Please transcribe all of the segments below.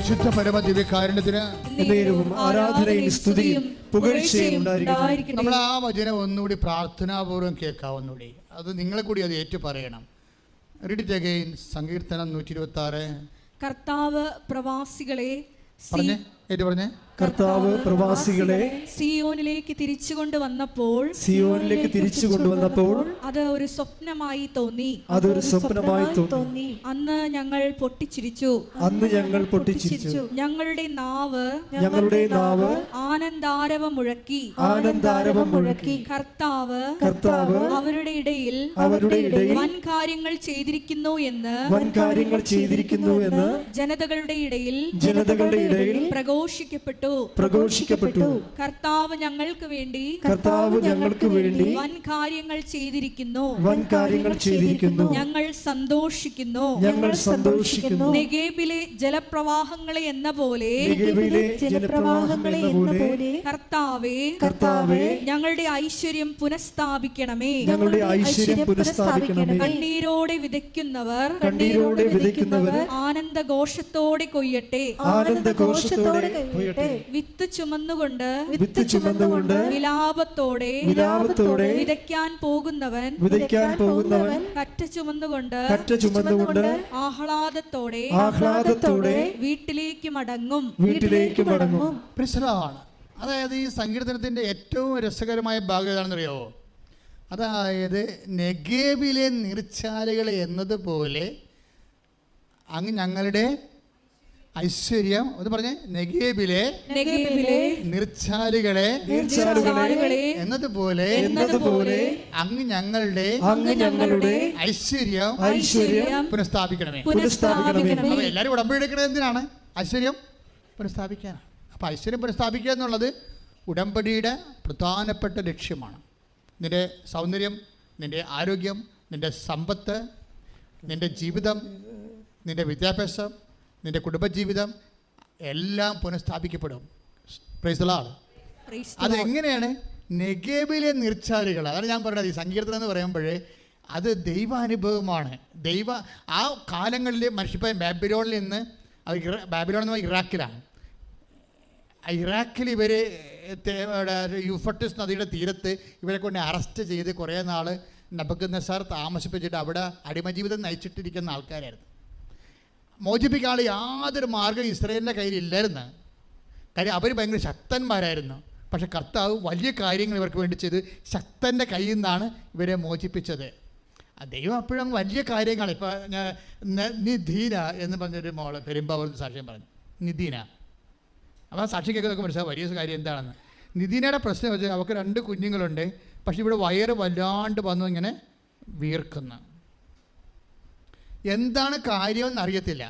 വിശുദ്ധ പരമ ദിവ്യകാരുണ്യത്തിന് ആരാധനയും സ്തുതിയും പുകഴ്ചയും ഉണ്ടായിരിക്കട്ടെ. നമ്മൾ ആ വചനം ഒന്നുകൂടി പ്രാർത്ഥനാപൂർവ്വം കേൾക്കാം. ഒന്നുകൂടി അത് നിങ്ങളെ കൂടി അത് ഏറ്റു പറയണം. Read it again. സങ്കീർത്തനം 126. കർത്താവ് പ്രവാസികളെ പറഞ്ഞേ കർത്താവ് പ്രവാസികളെ സിയോനിലേക്ക് തിരിച്ചു കൊണ്ടുവന്നപ്പോൾ അത് ഒരു സ്വപ്നമായി തോന്നി. അന്ന് ഞങ്ങൾ പൊട്ടിച്ചിരിച്ചു. ഞങ്ങളുടെ നാവ് ആനന്ദാരവം മുഴക്കി. കർത്താവ് അവരുടെ ഇടയിൽ വൻ കാര്യങ്ങൾ ചെയ്തിരിക്കുന്നു എന്ന് ജനതകളുടെ ഇടയിൽ പ്രഘോഷിക്കപ്പെട്ടു. കർത്താവ് ഞങ്ങൾക്ക് വേണ്ടി വൻ കാര്യങ്ങൾ ചെയ്തിരിക്കുന്നു. ഞങ്ങൾ സന്തോഷിക്കുന്നു. നെഗേബിലെ ജലപ്രവാഹങ്ങളെ എന്ന പോലെ കർത്താവേ ഞങ്ങളുടെ ഐശ്വര്യം പുനഃസ്ഥാപിക്കണമേ. കണ്ണീരോടെ വിതയ്ക്കുന്നവർ ആനന്ദഘോഷത്തോടെ കൊയ്യട്ടെ. വിത്ത് ചുമന്നുകൊണ്ട് വിലാപത്തോടെ വിതയ്ക്കാൻ പോകുന്നവൻ കറ്റ ചുമന്നുകൊണ്ട് ആഹ്ലാദത്തോടെ വീട്ടിലേക്ക് മടങ്ങും. അതായത് ഈ സങ്കീർത്തനത്തിന്റെ ഏറ്റവും രസകരമായ ഭാഗം ഏതാണെന്നറിയാവോ? അതായത് നെഗേബിലെ നീർച്ചാലുകൾ എന്നതുപോലെ അങ്ങ് ഞങ്ങളുടെ ഐശ്വര്യം എന്ന് പറഞ്ഞേ. നെഗേബിലെ നീർച്ചാലുകളെ എന്നതുപോലെ അങ്ങ് ഞങ്ങളുടെ ഐശ്വര്യം പുനഃസ്ഥാപിക്കണമേ. അപ്പൊ എല്ലാവരും ഉടമ്പടി എടുക്കണത് എന്തിനാണ്? ഐശ്വര്യം പുനഃസ്ഥാപിക്കാനാണ്. അപ്പൊ ഐശ്വര്യം പുനഃസ്ഥാപിക്കുക എന്നുള്ളത് ഉടമ്പടിയുടെ പ്രധാനപ്പെട്ട ലക്ഷ്യമാണ്. നിന്റെ സൗന്ദര്യം, നിന്റെ ആരോഗ്യം, നിന്റെ സമ്പത്ത്, നിന്റെ ജീവിതം, നിന്റെ വിദ്യാഭ്യാസം, നിന്റെ കുടുംബജീവിതം എല്ലാം പുനഃസ്ഥാപിക്കപ്പെടും. Price the Lord. അതെങ്ങനെയാണ്? നെഗേബിലെ നീർച്ചാലുകൾ. അതാണ് ഞാൻ പറയുന്നത്. ഈ സങ്കീർത്തനം എന്ന് പറയുമ്പോഴേ അത് ദൈവാനുഭവമാണ്. ആ കാലങ്ങളിൽ മനുഷ്യൻ ബാബിലോണിൽ നിന്ന്, ബാബിലോൺ എന്ന് പറഞ്ഞാൽ ഇറാഖിലാണ്. ഇറാഖിൽ ഇവർ യൂഫ്രട്ടീസ് നദിയുടെ തീരത്ത് ഇവരെ കൊണ്ട് അറസ്റ്റ് ചെയ്ത് കുറേ നാൾ നബൂഖദ്നേസർ താമസിപ്പിച്ചിട്ട് അവിടെ അടിമജീവിതം നയിച്ചിട്ടിരിക്കുന്ന ആൾക്കാരായിരുന്നു. മോചിപ്പിക്കാനുള്ള യാതൊരു മാർഗ്ഗം ഇസ്രായേലിൻ്റെ കയ്യിലില്ലായിരുന്നു. കാര്യം അവർ ഭയങ്കര ശക്തന്മാരായിരുന്നു. പക്ഷെ കർത്താവ് വലിയ കാര്യങ്ങൾ ഇവർക്ക് വേണ്ടി ചെയ്ത് ശക്തൻ്റെ കയ്യിൽ നിന്നാണ് ഇവരെ മോചിപ്പിച്ചത്. ദൈവം അപ്പോഴും വലിയ കാര്യങ്ങൾ. ഇപ്പോൾ നിധീന എന്ന് പറഞ്ഞൊരു മോള് പെരുമ്പാവൂർ സാക്ഷ്യം പറഞ്ഞു. നിധീന. അപ്പോൾ സാക്ഷി കേൾക്കുന്നതൊക്കെ മനസ്സിലാവും വലിയ കാര്യം എന്താണെന്ന്. നിധീനയുടെ പ്രശ്നം വെച്ചാൽ അവർക്ക് 2 കുഞ്ഞുങ്ങളുണ്ട്. പക്ഷെ ഇവിടെ വയറ് വല്ലാണ്ട് വന്നു ഇങ്ങനെ വീർക്കുന്നു. എന്താണ് കാര്യമെന്ന് അറിയത്തില്ല.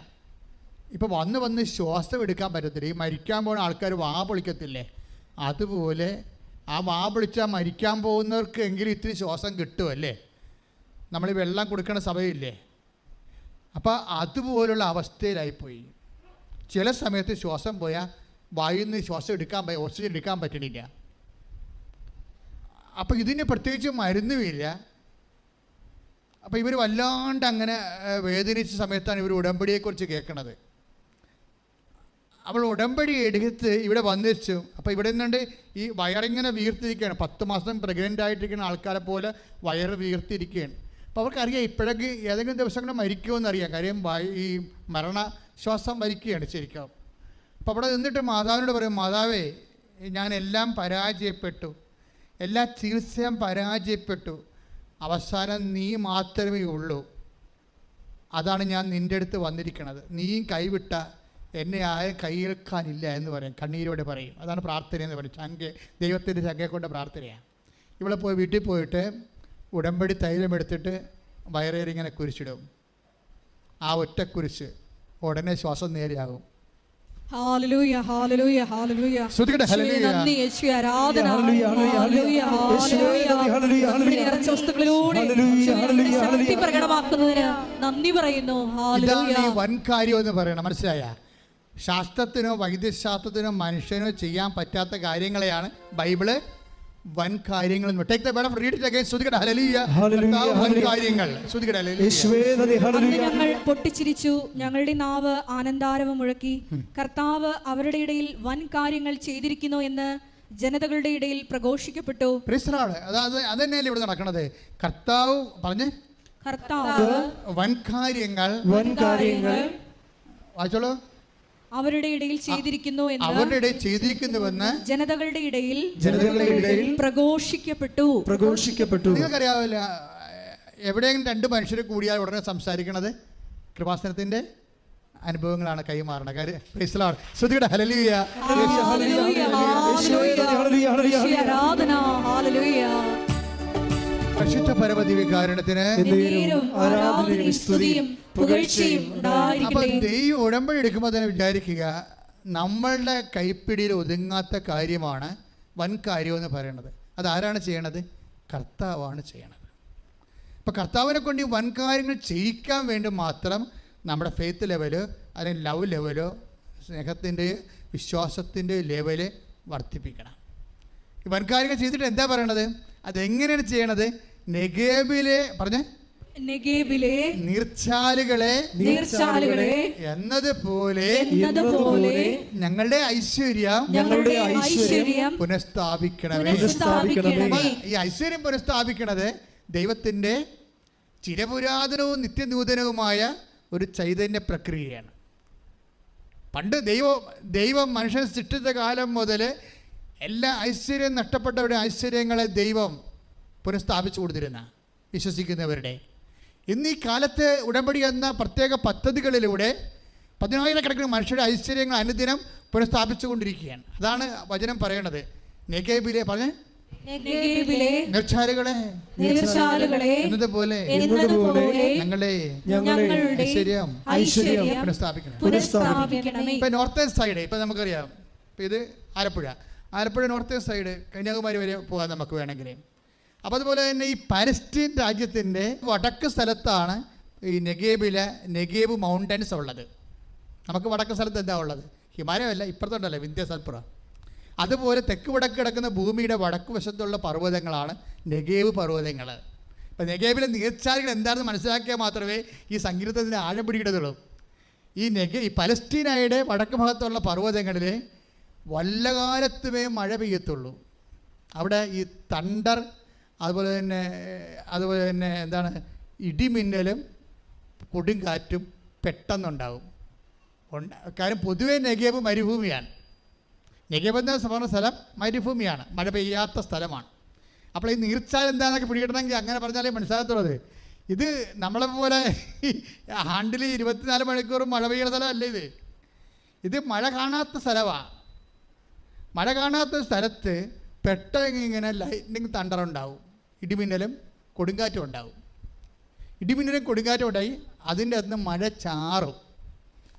ഇപ്പോൾ വന്ന് ശ്വാസം എടുക്കാൻ പറ്റത്തില്ല. ഈ മരിക്കാൻ പോകുന്ന ആൾക്കാർ വാ പൊളിക്കത്തില്ലേ, അതുപോലെ ആ വാ പൊളിച്ചാൽ മരിക്കാൻ പോകുന്നവർക്ക് എങ്കിലും ഇത്തിരി ശ്വാസം കിട്ടുമല്ലേ. നമ്മൾ ഈ വെള്ളം കൊടുക്കുന്ന സമയമില്ലേ, അപ്പോൾ അതുപോലുള്ള അവസ്ഥയിലായിപ്പോയി. ചില സമയത്ത് ശ്വാസം പോയാൽ വായിൽ നിന്ന് ശ്വാസം ഓക്സിജൻ എടുക്കാൻ പറ്റണില്ല. അപ്പോൾ ഇതിന് പ്രത്യേകിച്ച് മരുന്നുമില്ല. അപ്പോൾ ഇവർ വല്ലാണ്ട് അങ്ങനെ വേദനിച്ച സമയത്താണ് ഇവർ ഉടമ്പടിയെക്കുറിച്ച് കേൾക്കണത്. അവൾ ഉടമ്പടി എടുത്ത് ഇവിടെ വന്നിച്ചു. അപ്പോൾ ഇവിടെ നിന്നുകൊണ്ട് ഈ വയറിങ്ങനെ വീർത്തിരിക്കുകയാണ്. 10 മാസം പ്രഗ്നൻ്റ് ആയിട്ടിരിക്കുന്ന ആൾക്കാരെ പോലെ വയറ് വീർത്തിരിക്കുകയാണ്. അപ്പോൾ അവർക്കറിയാം ഇപ്പോഴേക്ക് ഏതെങ്കിലും ദിവസങ്ങൾ മരിക്കുമെന്നറിയാം. കാര്യം ഈ മരണശ്വാസം മരിക്കുകയാണ് ശരിക്കും. അപ്പോൾ അവിടെ നിന്നിട്ട് മാതാവിനോട് പറയും, മാതാവേ ഞാൻ എല്ലാം പരാജയപ്പെട്ടു, എല്ലാ ചികിത്സയും പരാജയപ്പെട്ടു, അവസാനം നീ മാത്രമേ ഉള്ളൂ. അതാണ് ഞാൻ നിൻ്റെ അടുത്ത് വന്നിരിക്കുന്നത്. നീയും കൈവിട്ട എന്നെ ആരും കൈയേൽക്കാനില്ല എന്ന് പറയും. കണ്ണീരോടെ പറയും. അതാണ് പ്രാർത്ഥന എന്ന് പറയും. ദൈവത്തിൻ്റെ ചങ്കയെ കൊണ്ട് പ്രാർത്ഥനയാണ്. ഇവിടെ പോയി വീട്ടിൽ പോയിട്ട് ഉടമ്പടി തൈലം എടുത്തിട്ട് വയറേറിങ്ങനെ കുരിശിടും. ആ ഒറ്റ കുരിശ് ഉടനെ ശ്വാസം നേരെയാകും. Hallelujah hallelujah hallelujah. സ്തുതിക്കട്ടെ. ഹല്ലേലൂയ. നന്ദി യേശുവേ. ആരാധന. Hallelujah hallelujah hallelujah. വസ്തുക്കളിലൂടെ ശക്തി പ്രകടമാക്കുന്നതിന് നന്ദി പറയുന്നു. ഹല്ലേലൂയ. ഇതാണ് ഈ വൻ കാര്യം എന്ന് പറയണം. മനസ്സിലായ? ശാസ്ത്രത്തിനോ വൈദ്യശാസ്ത്രത്തിനോ മനുഷ്യനോ ചെയ്യാൻ പറ്റാത്ത കാര്യങ്ങളെയാണ് ബൈബിള് വൻ കാര്യങ്ങൾ. Take the word of read it again. സ്തുതിക്കട്ടെ ഹല്ലേലൂയ. ഹല്ലേലൂയ, കർത്താവ് വൻ ഹല്ലേലൂയ. കാര്യങ്ങൾ. സ്തുതിക്കട്ടെ ഹല്ലേലൂയ. യേശുവേ നന്ദി. അന്ന് ഹല്ലേലൂയ. ഞങ്ങൾ പൊട്ടിച്ചിരിച്ചു, ഞങ്ങളുടെ നാവ് ആനന്ദാരവം മുഴക്കി. കർത്താവ് അവരുടെ ഇടയിൽ വൻ കാര്യങ്ങൾ ചെയ്തിരിക്കുന്നു എന്ന് ജനതകളുടെ ഇടയിൽ പ്രഘോഷിക്കപ്പെട്ടു. Price the Lord. അത് തന്നെയല്ലേ ഇവിടെ നടക്കണത്. കർത്താവ് പറഞ്ഞ് കർത്താവ് വൻ കാര്യങ്ങൾ വായിച്ചോളൂ. അവരുടെ ഇടയിൽ ചെയ്തിരിക്കുന്നു എന്ന് അവരുടെ ഇടയിൽ ചെയ്തിരിക്കുന്നുവെന്ന് ജനതകളുടെ ഇടയിൽ പ്രഘോഷിക്കപ്പെട്ടു. നിങ്ങൾക്കറിയാവില്ല, എവിടെയെങ്കിലും രണ്ട് മനുഷ്യർ കൂടിയാൽ ഉടനെ സംസാരിക്കണത് കൃപാസനത്തിന്റെ അനുഭവങ്ങളാണ് കൈമാറണ കാര്യം. Praise the Lord. സ്തുതിക്കട്ടെ ഹല്ലേലൂയ. ആരാധന. ഹല്ലേലൂയ. പരിശുദ്ധ പരമദിവ്യകാരുണ്യത്തിന് ആരാധനയും സ്തുതിയും പുകഴ്ചയും അപ്പൊ ഉണ്ടായിരിക്കട്ടെ. ദൈവം ഉടമ്പടി എടുക്കുമ്പോൾ തന്നെ വിചാരിക്കുക, നമ്മളുടെ കൈപ്പിടിയിൽ ഒതുങ്ങാത്ത കാര്യമാണ് വൻ കാര്യമെന്ന് പറയണത്. അതാരാണ് ചെയ്യണത്? കർത്താവാണ് ചെയ്യണത്. അപ്പം കർത്താവിനെ കൊണ്ട് ഈ വൻ കാര്യങ്ങൾ ചെയ്യിക്കാൻ വേണ്ടി മാത്രം നമ്മുടെ ഫെയ്ത്ത് ലെവല് അല്ലെങ്കിൽ ലവ് ലെവലോ സ്നേഹത്തിൻ്റെ വിശ്വാസത്തിൻ്റെ ലെവല് വർദ്ധിപ്പിക്കണം. ഈ വൻ കാര്യങ്ങൾ ചെയ്തിട്ട് എന്താ പറയണത്? അതെങ്ങനെയാണ് ചെയ്യണത്? നെഗേബിലെ നെഗേബിലെ നീർച്ചാലുകളെ എന്നതുപോലെ ഞങ്ങളുടെ ഐശ്വര്യം പുനഃസ്ഥാപിക്കണമേ. ഈ ഐശ്വര്യം പുനഃസ്ഥാപിക്കണത് ദൈവത്തിൻ്റെ ചിരപുരാതനവും നിത്യനൂതനവുമായ ഒരു ചൈതന്യ പ്രക്രിയയാണ്. പണ്ട് ദൈവം മനുഷ്യൻ സൃഷ്ടിച്ച കാലം മുതൽ എല്ലാ ഐശ്വര്യം നഷ്ടപ്പെട്ടവരുടെ ഐശ്വര്യങ്ങളെ ദൈവം പുനഃസ്ഥാപിച്ചു കൊടുത്തിരുന്ന വിശ്വസിക്കുന്നവരുടെ. ഇന്ന് ഈ കാലത്ത് ഉടമ്പടി എന്ന പ്രത്യേക പദ്ധതികളിലൂടെ 10,000-കണക്കിന് മനുഷ്യരുടെ ഐശ്വര്യങ്ങൾ അനുദിനം പുനഃസ്ഥാപിച്ചു കൊണ്ടിരിക്കുകയാണ്. അതാണ് വചനം പറയണത്. നെഗേബിലെ നീർച്ചാലുകളെ എന്നതുപോലെ ഞങ്ങളുടെ ഐശ്വര്യം പുനഃസ്ഥാപിക്കണം. ഇപ്പൊ നോർത്തേൺ സൈഡ് ഇപ്പൊ നമുക്കറിയാം, ഇപ്പൊ ഇത് ആലപ്പുഴ നോർത്തേൺ സൈഡ് കന്യാകുമാരി വരെ പോകാൻ നമുക്ക് വേണമെങ്കിൽ. അപ്പോൾ അതുപോലെ തന്നെ ഈ പലസ്തീൻ രാജ്യത്തിൻ്റെ വടക്ക് സ്ഥലത്താണ് ഈ നെഗേബ് മൗണ്ടൻസ് ഉള്ളത്. നമുക്ക് വടക്ക് സ്ഥലത്ത് എന്താ ഉള്ളത്? ഹിമാലയമല്ല, ഇപ്പുറത്തുണ്ടല്ലോ വിന്ധ്യസൽപുറം. അതുപോലെ തെക്ക് വടക്ക് കിടക്കുന്ന ഭൂമിയുടെ വടക്ക് വശത്തുള്ള പർവ്വതങ്ങളാണ് നെഗേബ് പർവ്വതങ്ങൾ. ഇപ്പം നെഗേബിലെ നീർച്ചാലുകൾ എന്താണെന്ന് മനസ്സിലാക്കിയാൽ മാത്രമേ ഈ സങ്കീർത്തനത്തിന് ആഴം പിടിക്കത്തുള്ളൂ. ഈ പലസ്തീനയുടെ വടക്ക് ഭാഗത്തുള്ള പർവ്വതങ്ങളിൽ വല്ലകാലത്തുമേ മഴ പെയ്യത്തുള്ളൂ. അവിടെ ഈ തണ്ടർ അതുപോലെ തന്നെ എന്താണ് ഇടിമിന്നലും കൊടുങ്കാറ്റും പെട്ടെന്നുണ്ടാകും. കാര്യം പൊതുവേ നെഗേബ് മരുഭൂമിയാണ്. നെഗേബ് എന്ന പറഞ്ഞ സ്ഥലം മരുഭൂമിയാണ്, മഴ പെയ്യാത്ത സ്ഥലമാണ്. അപ്പോൾ ഈ നീർച്ചാൽ എന്താണെന്നൊക്കെ പിടികിട്ടണമെങ്കിൽ അങ്ങനെ പറഞ്ഞാലേ മനസ്സിലാകത്തുള്ളത്. ഇത് നമ്മളെപ്പോലെ ആണ്ടിൽ 24 മണിക്കൂറും മഴ പെയ്യുന്ന സ്ഥലമല്ല ഇത് മഴ കാണാത്ത സ്ഥലമാണ്. മഴ കാണാത്ത സ്ഥലത്ത് പെട്ടെന്ന് ഇങ്ങനെ ലൈറ്റ്നിങ് തണ്ടറുണ്ടാവും, ഇടിമിന്നലും കൊടുങ്കാറ്റും ഉണ്ടാവും. ഇടിമിന്നലും കൊടുങ്കാറ്റും ഉണ്ടായി അതിൻ്റെ അകത്ത് മഴ ചാറും.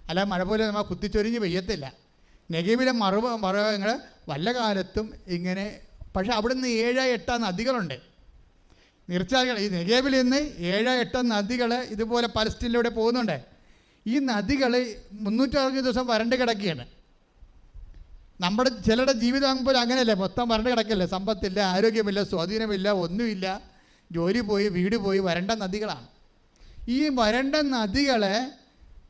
അല്ല മഴ പോലെ നമ്മൾ കുത്തിച്ചൊരിഞ്ഞ് പെയ്യത്തില്ല. നെഗേബിലെ മറുപങ്ങൾ വല്ല കാലത്തും ഇങ്ങനെ. പക്ഷേ അവിടെ നിന്ന് 7-8 നദികളുണ്ട്, നീർച്ചാലുകൾ. ഈ നെഗേബിൽ നിന്ന് 7-8 നദികൾ ഇതുപോലെ പലസ്തീനിലൂടെ പോകുന്നുണ്ട്. ഈ നദികൾ 360 ദിവസം വരണ്ട് കിടക്കുകയാണ്. നമ്മുടെ ചിലരുടെ ജീവിതമാകുമ്പോൾ അങ്ങനെയല്ലേ, മൊത്തം വരണ്ട് കിടക്കല്ലേ, സമ്പത്തില്ല, ആരോഗ്യമില്ല, സ്വാധീനമില്ല, ഒന്നുമില്ല, ജോലി പോയി, വീട് പോയി, വരണ്ട നദികളാണ്. ഈ വരണ്ട നദികളെ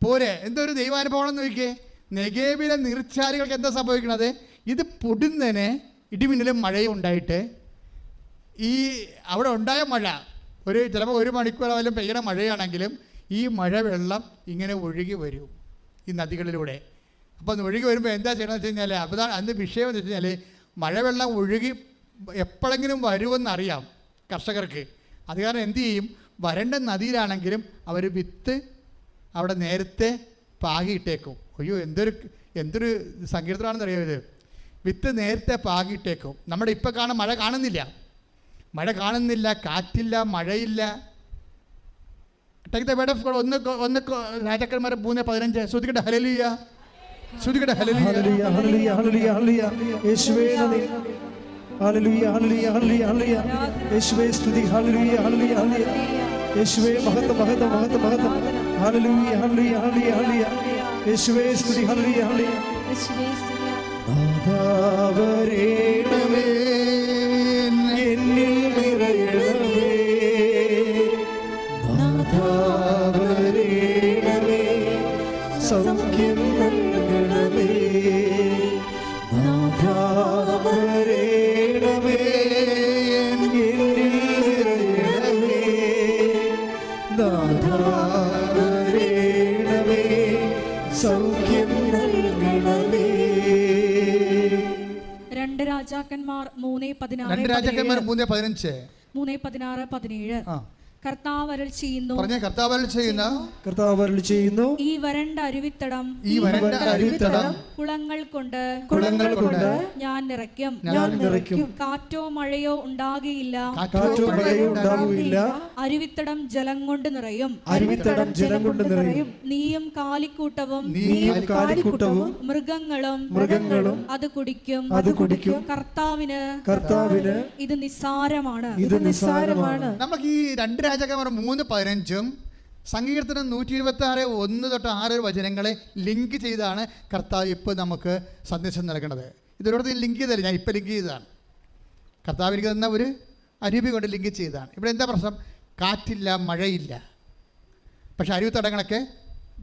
പോലെ എന്തൊരു ദൈവാനുഭവമാണെന്ന് നോക്കിയേ. നെഗേബിലെ നീർച്ചാലുകൾക്ക് എന്താ സംഭവിക്കണത്? ഇത് പൊടുന്നതിന് ഇടിമിന്നലും മഴയും ഉണ്ടായിട്ട് ഈ അവിടെ ഉണ്ടായ മഴ ചിലപ്പോൾ 1 മണിക്കൂറായാലും പെയ്യണ മഴയാണെങ്കിലും ഈ മഴവെള്ളം ഇങ്ങനെ ഒഴുകി വരും ഈ നദികളിലൂടെ. അപ്പോൾ അത് ഒഴുകി വരുമ്പോൾ എന്താ ചെയ്യണമെന്ന് വെച്ച് കഴിഞ്ഞാൽ, അപ്പോൾ അന്ന് വിഷയം എന്ന് വെച്ച് കഴിഞ്ഞാൽ മഴവെള്ളം ഒഴുകി എപ്പോഴെങ്കിലും വരുമെന്നറിയാം കർഷകർക്ക്. അത് കാരണം എന്തു ചെയ്യും, വരണ്ട നദിയിലാണെങ്കിലും അവർ വിത്ത് അവിടെ നേരത്തെ പാകിയിട്ടേക്കും. അയ്യോ എന്തൊരു സങ്കീർത്തനമാണെന്നറിയാം ഇത്. വിത്ത് നേരത്തെ പാകിയിട്ടേക്കും. നമ്മുടെ ഇപ്പം മഴ കാണുന്നില്ല, കാറ്റില്ല, മഴയില്ല. Take the word of God. ഒന്ന് രാജാക്കന്മാരെ 3:15. ശ്രുതിക്കട്ടെ ഹല്ലേലൂയ, ശ്രുതിക്കട്ടെ ഹല്ലേലൂയ. യേശുവേ നന്ദി. Hallelujah, hallelujah, hallelujah, hallelujah. യേശുവേ സ്തുതി. Hallelujah, hallelujah, hallelujah. യേശുവേ മഹത്വം, മഹത്വം, മഹത്വം, മഹത്വം. Hallelujah, hallelujah, hallelujah, hallelujah. യേശുവേ സ്തുതി. Hallelujah, hallelujah. നാദാവരേണമേ ഭാഗ്യം നൽകണമേ. 2 രാജാക്കന്മാർ 3:16 2 രാജാക്കന്മാർ 3:15 3:16 17 കർത്താവ് അരുൾ ചെയ്യുന്നു, കർത്താവ് അരുൾ ചെയ്യുന്ന കർത്താവ് അരുൾ ചെയ്യുന്നു, ഈ വരണ്ട അരുവിത്തടം കുളങ്ങൾ കൊണ്ട് ഞാൻ നിറയ്ക്കും. കാറ്റോ മഴയോ ഉണ്ടാകുകയില്ല. അരുവിത്തടം ജലം കൊണ്ട് നിറയും. നീയും കാലിക്കൂട്ടവും മൃഗങ്ങളും അത് കുടിക്കും. കർത്താവിന് ഇത് നിസ്സാരമാണ്. നമുക്ക് ഈ 2 രാജാക്കന്മാർ 3:15 സങ്കീർത്തനം 126:1-6 വചനങ്ങളെ ലിങ്ക് ചെയ്താണ് കർത്താവ് ഇപ്പോൾ നമുക്ക് സന്ദേശം നൽകുന്നത്. ഇതിലൂടെ ലിങ്ക് ചെയ്തല്ല, ഞാൻ ഇപ്പോൾ ലിങ്ക് ചെയ്തതാണ്. കർത്താവ് എനിക്ക് തന്ന ഒരു അരുവി കൊണ്ട് ലിങ്ക് ചെയ്തതാണ്. ഇവിടെ എന്താ പ്രശ്നം? കാറ്റില്ല, മഴയില്ല, പക്ഷെ അരുവിത്തടങ്ങളൊക്കെ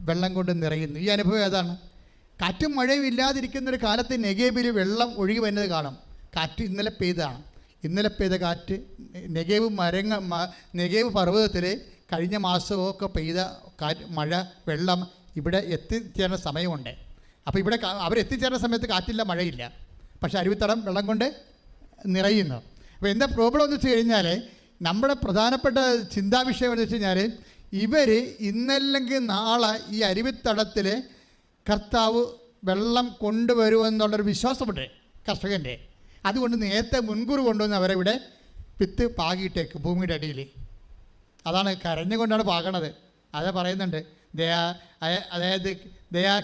വെള്ളം കൊണ്ട് നിറയുന്നു. ഈ അനുഭവം ഏതാണ്? കാറ്റും മഴയും ഇല്ലാതിരിക്കുന്നൊരു കാലത്ത് നെഗേബിൽ വെള്ളം ഒഴുകി വരുന്നത് കാണും. കാറ്റ് ഇന്നലെ പെയ്താണ്. ഇന്നലെ പെയ്ത കാറ്റ് നെഗേവ് പർവ്വതത്തിൽ കഴിഞ്ഞ മാസമൊക്കെ പെയ്ത മഴ വെള്ളം ഇവിടെ എത്തിച്ചേരുന്ന സമയമുണ്ട്. അപ്പോൾ ഇവിടെ അവരെത്തിച്ചേരുന്ന സമയത്ത് കാറ്റില്ല, മഴയില്ല, പക്ഷെ അരുവിത്തടം വെള്ളം കൊണ്ട് നിറയുന്നു. അപ്പോൾ എന്താ പ്രോബ്ലം എന്ന് വെച്ച് കഴിഞ്ഞാൽ, നമ്മുടെ പ്രധാനപ്പെട്ട ചിന്താവിഷയം എന്ന് വെച്ച് കഴിഞ്ഞാൽ, ഇവർ ഇന്നല്ലെങ്കിൽ നാളെ ഈ അരുവിത്തടത്തിൽ കർത്താവ് വെള്ളം കൊണ്ടുവരുമെന്നുള്ളൊരു വിശ്വാസമുണ്ട് കർഷകൻ്റെ. അതുകൊണ്ട് നേരത്തെ മുൻകൂർ കൊണ്ടുവന്ന് അവരെ ഇവിടെ വിത്ത് പാകിയിട്ടേക്ക് ഭൂമിയുടെ അടിയിൽ. അതാണ് കരഞ്ഞുകൊണ്ടാണ് പാകണത്. അത് പറയുന്നുണ്ട്. അതായത് they are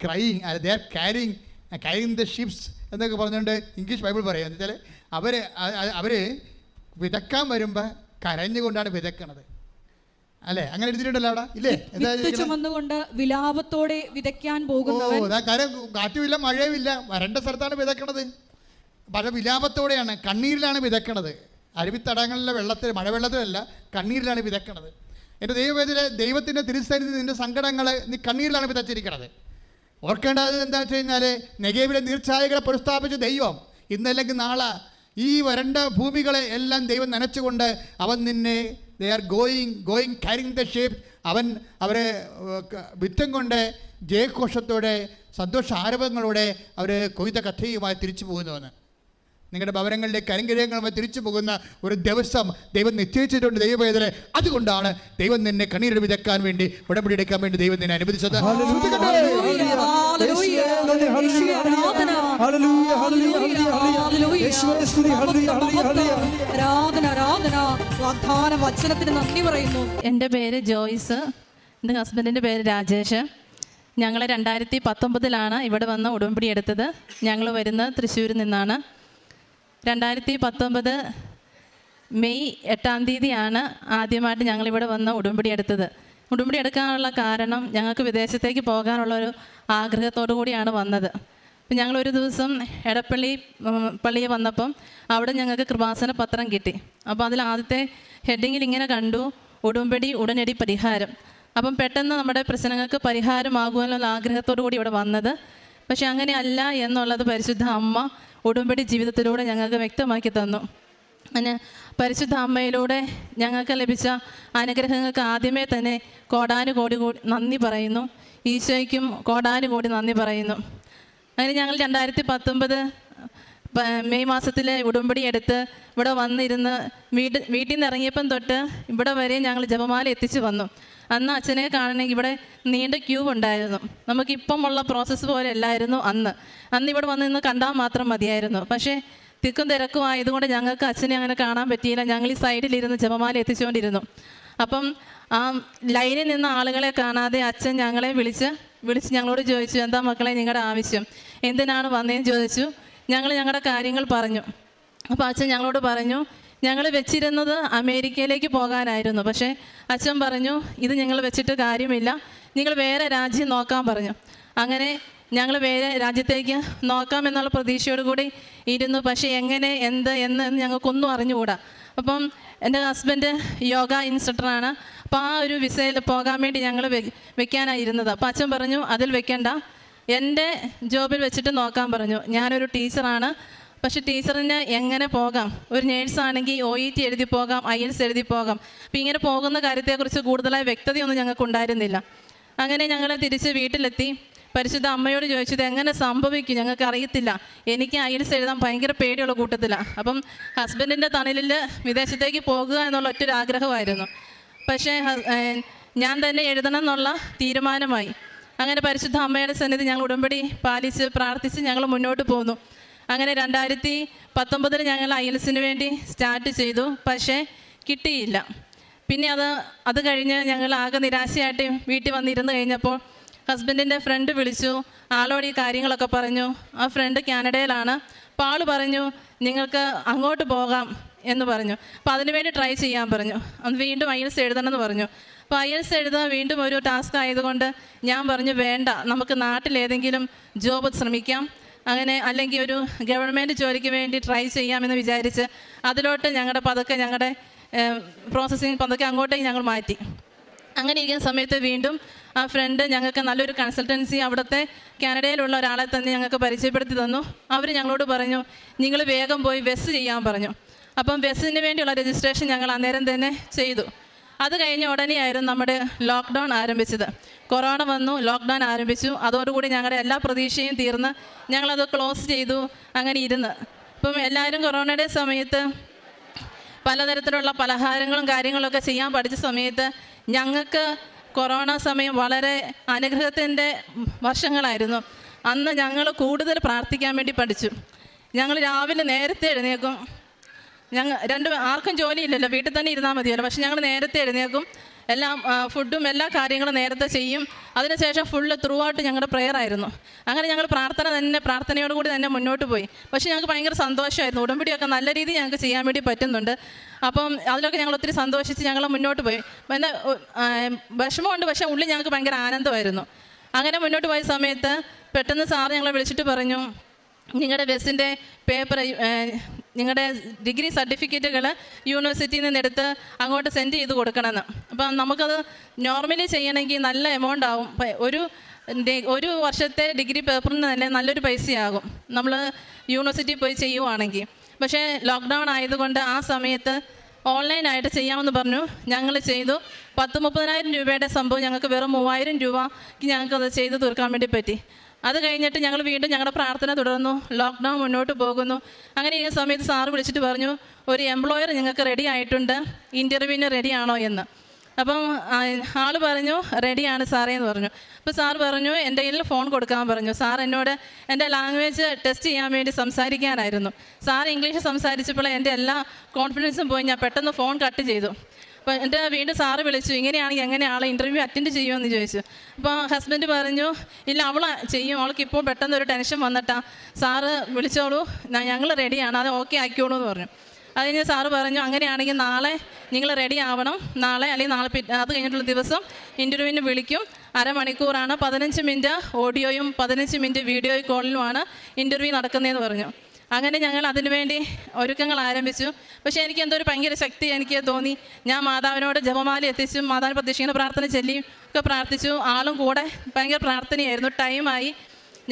crying, they are carrying the ships എന്നൊക്കെ പറഞ്ഞുകൊണ്ട് ഇംഗ്ലീഷ് ബൈബിൾ പറയും. എന്ന് വെച്ചാൽ അവർ വിതക്കാൻ വരുമ്പോൾ കരഞ്ഞുകൊണ്ടാണ് വിതക്കണത്. അല്ലേ? അങ്ങനെ എഴുതിയിട്ടുണ്ടല്ലോ അവിടെ, ഇല്ലേ? ചുമന്നുകൊണ്ട് വിലാപത്തോടെ വിതയ്ക്കാൻ പോകുന്നവൻ. കാര്യം കാറ്റുമില്ല, മഴയുമില്ല, വരണ്ട സ്ഥലത്താണ് വിതക്കണത്. പല വിലാപത്തോടെയാണ്, കണ്ണീരിലാണ് വിതക്കണത്. അരുവിത്തടങ്ങളിലെ വെള്ളത്തിൽ, മഴവെള്ളത്തിലല്ല, കണ്ണീരിലാണ് വിതക്കണത്. എൻ്റെ ദൈവത്തിൻ്റെ തിരുസന്നിധി നിൻ്റെ സങ്കടങ്ങൾ നീ കണ്ണീരിലാണ് വിതച്ചിരിക്കണത്. ഓർക്കേണ്ടത് എന്താ വെച്ച് കഴിഞ്ഞാൽ, നെഗേവിലെ നീർച്ചായകളെ പുനഃസ്ഥാപിച്ച ദൈവം ഇന്നല്ലെങ്കിൽ നാളെ ഈ വരണ്ട ഭൂമികളെ എല്ലാം ദൈവം നനച്ചുകൊണ്ട് അവൻ നിന്നെ they are going carrying the shape. അവൻ അവരെ വിത്തം കൊണ്ട് ജയഘോഷത്തോടെ സന്തോഷ ആരവങ്ങളോടെ അവർ കൊയ്ത കഥയുമായി തിരിച്ചു പോകുന്നുവെന്ന്. നിങ്ങളുടെ ഭവനങ്ങളിലേക്ക് കരിങ്കരങ്ങളുമായി തിരിച്ചു പോകുന്ന ഒരു ദിവസം ദൈവം നിശ്ചയിച്ചിട്ടുണ്ട് ദൈവവേദന. അതുകൊണ്ടാണ് ദൈവം നിന്നെ കണ്ണീര് വിതക്കാൻ വേണ്ടി, ഉടമ്പടി എടുക്കാൻ വേണ്ടി ദൈവം നിന്നെ അനുവദിച്ചത്. എൻ്റെ പേര് ജോയ്സ്, എൻ്റെ ഹസ്ബൻഡിൻ്റെ പേര് രാജേഷ്. ഞങ്ങൾ 2019 ഇവിടെ വന്ന് ഉടമ്പടി എടുത്തത്. ഞങ്ങൾ വരുന്നത് തൃശ്ശൂരിൽ നിന്നാണ്. 2019 മെയ് 8 ആദ്യമായിട്ട് ഞങ്ങളിവിടെ വന്ന് ഉടമ്പടി എടുത്തത്. ഉടമ്പടി എടുക്കാനുള്ള കാരണം ഞങ്ങൾക്ക് വിദേശത്തേക്ക് പോകാനുള്ളൊരു ആഗ്രഹത്തോടു കൂടിയാണ് വന്നത്. അപ്പം ഞങ്ങളൊരു ദിവസം പള്ളിയിൽ വന്നപ്പം അവിടെ ഞങ്ങൾക്ക് കൃപാസന പത്രം കിട്ടി. അപ്പോൾ അതിൽ ആദ്യത്തെ ഹെഡിങ്ങിൽ ഇങ്ങനെ കണ്ടു, ഉടമ്പടി ഉടനടി പരിഹാരം. അപ്പം പെട്ടെന്ന് നമ്മുടെ പ്രശ്നങ്ങൾക്ക് പരിഹാരമാകുമെന്നുള്ള ആഗ്രഹത്തോടു കൂടി ഇവിടെ വന്നത്. പക്ഷെ അങ്ങനെയല്ല എന്നുള്ളത് പരിശുദ്ധ അമ്മ ഉടമ്പടി ജീവിതത്തിലൂടെ ഞങ്ങൾക്ക് വ്യക്തമാക്കി തന്നു. അങ്ങനെ പരിശുദ്ധ അമ്മയിലൂടെ ഞങ്ങൾക്ക് ലഭിച്ച അനുഗ്രഹങ്ങൾക്ക് ആദ്യമേ തന്നെ കോടാനുകോടി നന്ദി പറയുന്നു. ഈശോയ്ക്കും കോടാനുകോടി നന്ദി പറയുന്നു. അങ്ങനെ ഞങ്ങൾ 2019 മെയ് മാസത്തിൽ ഉടമ്പടി എടുത്ത് ഇവിടെ വന്നിരുന്ന് വീട്ടിൽ നിന്ന് ഇറങ്ങിയപ്പം തൊട്ട് ഇവിടെ വരെ ഞങ്ങൾ ജപമാല എത്തിച്ചു വന്നു. അന്ന് അച്ഛനെ കാണണമെങ്കിൽ ഇവിടെ നീണ്ട ക്യൂ ഉണ്ടായിരുന്നു. നമുക്കിപ്പം ഉള്ള പ്രോസസ്സ് പോലെ അല്ലായിരുന്നു അന്ന് ഇവിടെ വന്ന് നിന്ന് കണ്ടാൽ മാത്രം മതിയായിരുന്നു. പക്ഷേ തിക്കും തിരക്കും ആയതുകൊണ്ട് ഞങ്ങൾക്ക് അച്ഛനെ അങ്ങനെ കാണാൻ പറ്റിയില്ല. ഞങ്ങൾ ഈ സൈഡിലിരുന്ന് ജപമാല എത്തിച്ചുകൊണ്ടിരുന്നു. അപ്പം ആ ലൈനിൽ നിന്ന് ആളുകളെ കാണാതെ അച്ഛൻ ഞങ്ങളെ വിളിച്ച് ഞങ്ങളോട് ചോദിച്ചു, എന്താ മക്കളെ നിങ്ങളുടെ ആവശ്യം, എന്തിനാണ് വന്നതെന്ന് ചോദിച്ചു. ഞങ്ങൾ ഞങ്ങളുടെ കാര്യങ്ങൾ പറഞ്ഞു. അപ്പോൾ അച്ഛൻ ഞങ്ങളോട് പറഞ്ഞു, ഞങ്ങൾ വെച്ചിരുന്നത് അമേരിക്കയിലേക്ക് പോകാനായിരുന്നു. പക്ഷേ അച്ഛൻ പറഞ്ഞു, ഇത് ഞങ്ങൾ വെച്ചിട്ട് കാര്യമില്ല, നിങ്ങൾ വേറെ രാജ്യം നോക്കാൻ പറഞ്ഞു. അങ്ങനെ ഞങ്ങൾ വേറെ രാജ്യത്തേക്ക് നോക്കാമെന്നുള്ള പ്രതീക്ഷയോടുകൂടി ഇരുന്നു. പക്ഷേ എങ്ങനെ എന്ന് ഞങ്ങൾക്കൊന്നും അറിഞ്ഞുകൂടാ. അപ്പം എൻ്റെ ഹസ്ബൻഡ് യോഗ ഇൻസ്ട്രക്ടറാണ്. അപ്പോൾ ആ ഒരു വിസയിൽ പോകാൻ വേണ്ടി ഞങ്ങൾ വെക്കാനായിരുന്നത്. അപ്പോൾ അച്ഛൻ പറഞ്ഞു, അതിൽ വെക്കണ്ട, എൻ്റെ ജോബിൽ വെച്ചിട്ട് നോക്കാൻ പറഞ്ഞു. ഞാനൊരു ടീച്ചറാണ്, പക്ഷെ ടീച്ചറിന് എങ്ങനെ പോകാം, ഒരു നേഴ്സാണെങ്കിൽ OET എഴുതി പോകാം, IELTS എഴുതി പോകാം. അപ്പോൾ ഇങ്ങനെ പോകുന്ന കാര്യത്തെക്കുറിച്ച് കൂടുതലായി വ്യക്തതയൊന്നും ഞങ്ങൾക്ക് ഉണ്ടായിരുന്നില്ല. അങ്ങനെ ഞങ്ങൾ തിരിച്ച് വീട്ടിലെത്തി. പരിശുദ്ധ അമ്മയോട് ചോദിച്ചത് എങ്ങനെ സംഭവിക്കും, ഞങ്ങൾക്ക് അറിയത്തില്ല. എനിക്ക് IELTS എഴുതാൻ ഭയങ്കര പേടിയുള്ള കൂട്ടത്തിലാണ്. അപ്പം ഹസ്ബൻഡിൻ്റെ തണലിൽ വിദേശത്തേക്ക് പോകുക എന്നുള്ള ഒറ്റൊരു ആഗ്രഹമായിരുന്നു. പക്ഷേ ഞാൻ തന്നെ എഴുതണം എന്നുള്ള തീരുമാനമായി. അങ്ങനെ പരിശുദ്ധ അമ്മയുടെ സന്നിധി ഞങ്ങൾ ഉടമ്പടി പാലിച്ച് പ്രാർത്ഥിച്ച് ഞങ്ങൾ മുന്നോട്ട് പോന്നു. അങ്ങനെ 2019 ഞങ്ങൾ IELTSന് വേണ്ടി സ്റ്റാർട്ട് ചെയ്തു. പക്ഷേ കിട്ടിയില്ല. പിന്നെ അത് കഴിഞ്ഞ് ഞങ്ങൾ ആകെ നിരാശയായിട്ട് വീട്ടിൽ വന്നിരുന്ന് കഴിഞ്ഞപ്പോൾ ഹസ്ബൻഡിൻ്റെ ഫ്രണ്ട് വിളിച്ചു, ആളോട് ഈ കാര്യങ്ങളൊക്കെ പറഞ്ഞു. ആ ഫ്രണ്ട് കാനഡയിലാണ്. അപ്പോൾ ആൾ പറഞ്ഞു നിങ്ങൾക്ക് അങ്ങോട്ട് പോകാം എന്ന് പറഞ്ഞു. അപ്പോൾ അതിനുവേണ്ടി ട്രൈ ചെയ്യാൻ പറഞ്ഞു. അന്ന് വീണ്ടും IELTS എഴുതണമെന്ന് പറഞ്ഞു. അപ്പോൾ IELTS എഴുതാൻ വീണ്ടും ഒരു ടാസ്ക് ആയതുകൊണ്ട് ഞാൻ പറഞ്ഞു വേണ്ട, നമുക്ക് നാട്ടിലേതെങ്കിലും ജോബ് ശ്രമിക്കാം, അങ്ങനെ അല്ലെങ്കിൽ ഒരു ഗവൺമെൻറ് ജോലിക്ക് വേണ്ടി ട്രൈ ചെയ്യാമെന്ന് വിചാരിച്ച് അതിലോട്ട് ഞങ്ങളുടെ പ്രോസസ്സിങ് പതുക്കെ അങ്ങോട്ടേക്ക് ഞങ്ങൾ മാറ്റി. അങ്ങനെ ഇരിക്കുന്ന സമയത്ത് വീണ്ടും ആ ഫ്രണ്ട് ഞങ്ങൾക്ക് നല്ലൊരു കൺസൾട്ടൻസി അവിടുത്തെ കാനഡയിലുള്ള ഒരാളെ തന്നെ ഞങ്ങൾക്ക് പരിചയപ്പെടുത്തി തന്നു. അവർ ഞങ്ങളോട് പറഞ്ഞു നിങ്ങൾ വേഗം പോയി വെസ് ചെയ്യാൻ പറഞ്ഞു. അപ്പം വെസ്സിന് വേണ്ടിയുള്ള രജിസ്ട്രേഷൻ ഞങ്ങൾ അന്നേരം തന്നെ ചെയ്തു. അത് കഴിഞ്ഞ ഉടനെയായിരുന്നു നമ്മുടെ ലോക്ക്ഡൗൺ ആരംഭിച്ചത്. കൊറോണ വന്നു, ലോക്ക്ഡൗൺ ആരംഭിച്ചു. അതോടുകൂടി ഞങ്ങളുടെ എല്ലാ പ്രതീക്ഷയും തീർന്ന് ഞങ്ങളത് ക്ലോസ് ചെയ്തു. അങ്ങനെ ഇരുന്ന് ഇപ്പം എല്ലാവരും കൊറോണയുടെ സമയത്ത് പലതരത്തിലുള്ള പലഹാരങ്ങളും കാര്യങ്ങളൊക്കെ ചെയ്യാൻ പഠിച്ച സമയത്ത് ഞങ്ങൾക്ക് കൊറോണ സമയം വളരെ അനുഗ്രഹത്തിൻ്റെ വർഷങ്ങളായിരുന്നു. അന്ന് ഞങ്ങൾ കൂടുതൽ പ്രാർത്ഥിക്കാൻ വേണ്ടി പഠിച്ചു. ഞങ്ങൾ രാവിലെ നേരത്തെ എഴുന്നേക്കും. ആർക്കും ജോലിയില്ലല്ലോ, വീട്ടിൽ തന്നെ ഇരുന്നാൽ മതിയല്ലോ. പക്ഷെ ഞങ്ങൾ നേരത്തെ എഴുന്നേക്കും, എല്ലാം ഫുഡും എല്ലാ കാര്യങ്ങളും നേരത്തെ ചെയ്യും. അതിനുശേഷം ഫുള്ള് ത്രൂ ഔട്ട് ഞങ്ങളുടെ പ്രെയർ ആയിരുന്നു. അങ്ങനെ ഞങ്ങൾ പ്രാർത്ഥനയോടുകൂടി തന്നെ മുന്നോട്ട് പോയി. പക്ഷേ ഞങ്ങൾക്ക് ഭയങ്കര സന്തോഷമായിരുന്നു. ഉടമ്പടിയൊക്കെ നല്ല രീതിയിൽ ഞങ്ങൾക്ക് ചെയ്യാൻ വേണ്ടി പറ്റുന്നുണ്ട്. അപ്പം അതിലൊക്കെ ഞങ്ങൾ ഒത്തിരി സന്തോഷിച്ച് ഞങ്ങൾ മുന്നോട്ട് പോയി. പിന്നെ വിഷമമുണ്ട്, പക്ഷേ ഉള്ളിൽ ഞങ്ങൾക്ക് ഭയങ്കര ആനന്ദമായിരുന്നു. അങ്ങനെ മുന്നോട്ട് പോയ സമയത്ത് പെട്ടെന്ന് സാറ് ഞങ്ങളെ വിളിച്ചിട്ട് പറഞ്ഞു നിങ്ങളുടെ ബസ്സിൻ്റെ പേപ്പർ, നിങ്ങളുടെ ഡിഗ്രി സർട്ടിഫിക്കറ്റുകൾ യൂണിവേഴ്സിറ്റിയിൽ നിന്നെടുത്ത് അങ്ങോട്ട് സെൻഡ് ചെയ്ത് കൊടുക്കണമെന്ന്. അപ്പം നമുക്കത് നോർമലി ചെയ്യണമെങ്കിൽ നല്ല എമൗണ്ട് ആവും. ഒരു വർഷത്തെ ഡിഗ്രി പേപ്പറിന് തന്നെ നല്ലൊരു പൈസയാകും നമ്മൾ യൂണിവേഴ്സിറ്റിയിൽ പോയി ചെയ്യുവാണെങ്കിൽ. പക്ഷേ ലോക്ക്ഡൗൺ ആയതുകൊണ്ട് ആ സമയത്ത് ഓൺലൈനായിട്ട് ചെയ്യാമെന്ന് പറഞ്ഞു. ഞങ്ങൾ ചെയ്തു. 30,000 രൂപയുടെ സംഭവം ഞങ്ങൾക്ക് വെറും 3,000 രൂപയ്ക്ക് ഞങ്ങൾക്കത് ചെയ്ത് തീർക്കാൻ വേണ്ടി പറ്റി. അത് കഴിഞ്ഞിട്ട് ഞങ്ങൾ വീണ്ടും ഞങ്ങളുടെ പ്രാർത്ഥന തുടർന്നു. ലോക്ക്ഡൗൺ മുന്നോട്ട് പോകുന്നു. അങ്ങനെ ഈ സമയത്ത് സാറ് വിളിച്ചിട്ട് പറഞ്ഞു ഒരു എംപ്ലോയർ നിങ്ങൾക്ക് റെഡി ആയിട്ടുണ്ട്, ഇൻ്റർവ്യൂവിന് റെഡിയാണോ എന്ന്. അപ്പം ആൾ പറഞ്ഞു റെഡിയാണ് സാറേ എന്ന് പറഞ്ഞു. അപ്പോൾ സാർ പറഞ്ഞു എൻ്റെ കയ്യിൽ ഫോൺ കൊടുക്കാൻ പറഞ്ഞു. സാർ എന്നോട് എൻ്റെ ലാംഗ്വേജ് ടെസ്റ്റ് ചെയ്യാൻ വേണ്ടി സംസാരിക്കാനായിരുന്നു. സാർ ഇംഗ്ലീഷ് സംസാരിച്ചപ്പോൾ എൻ്റെ എല്ലാ കോൺഫിഡൻസും പോയി. ഞാൻ പെട്ടെന്ന് ഫോൺ കട്ട് ചെയ്തു. അപ്പോൾ എൻ്റെ വീണ്ടും സാറ് വിളിച്ചു ഇങ്ങനെയാണെങ്കിൽ എങ്ങനെ ആളെ ഇൻ്റർവ്യൂ അറ്റൻഡ് ചെയ്യുമെന്ന് ചോദിച്ചു. അപ്പോൾ ഹസ്ബൻഡ് പറഞ്ഞു ഇല്ല അവൾ ചെയ്യും, അവൾക്ക് ഇപ്പോൾ പെട്ടെന്നൊരു ടെൻഷൻ വന്നിട്ടാ, സാറ് വിളിച്ചോളൂ, ഞങ്ങൾ റെഡിയാണ്, അത് ഓക്കെ ആക്കിയോളൂ എന്ന് പറഞ്ഞു. അതിന് സാറ് പറഞ്ഞു അങ്ങനെയാണെങ്കിൽ നാളെ നിങ്ങൾ റെഡി ആവണം, നാളെ അല്ലെങ്കിൽ നാളെ അത് കഴിഞ്ഞിട്ടുള്ള ദിവസം ഇൻ്റർവ്യൂവിന് വിളിക്കും. അരമണിക്കൂറാണ്, 15 മിനിറ്റ് ഓഡിയോയും 15 മിനിറ്റ് വീഡിയോ കോളിലുമാണ് ഇൻ്റർവ്യൂ നടക്കുന്നതെന്ന് പറഞ്ഞു. അങ്ങനെ ഞങ്ങൾ അതിനുവേണ്ടി ഒരുക്കങ്ങൾ ആരംഭിച്ചു. പക്ഷേ എനിക്ക് എന്തോ ഒരു ഭയങ്കര ശക്തി എനിക്ക് തോന്നി. ഞാൻ മാതാവിനോട് ജപമാല എത്തിച്ചും മാതാവിനെ പ്രതീക്ഷിക്കുന്ന പ്രാർത്ഥന ചൊല്ലിയും ഒക്കെ പ്രാർത്ഥിച്ചു. ആളും കൂടെ ഭയങ്കര പ്രാർത്ഥനയായിരുന്നു. ടൈമായി.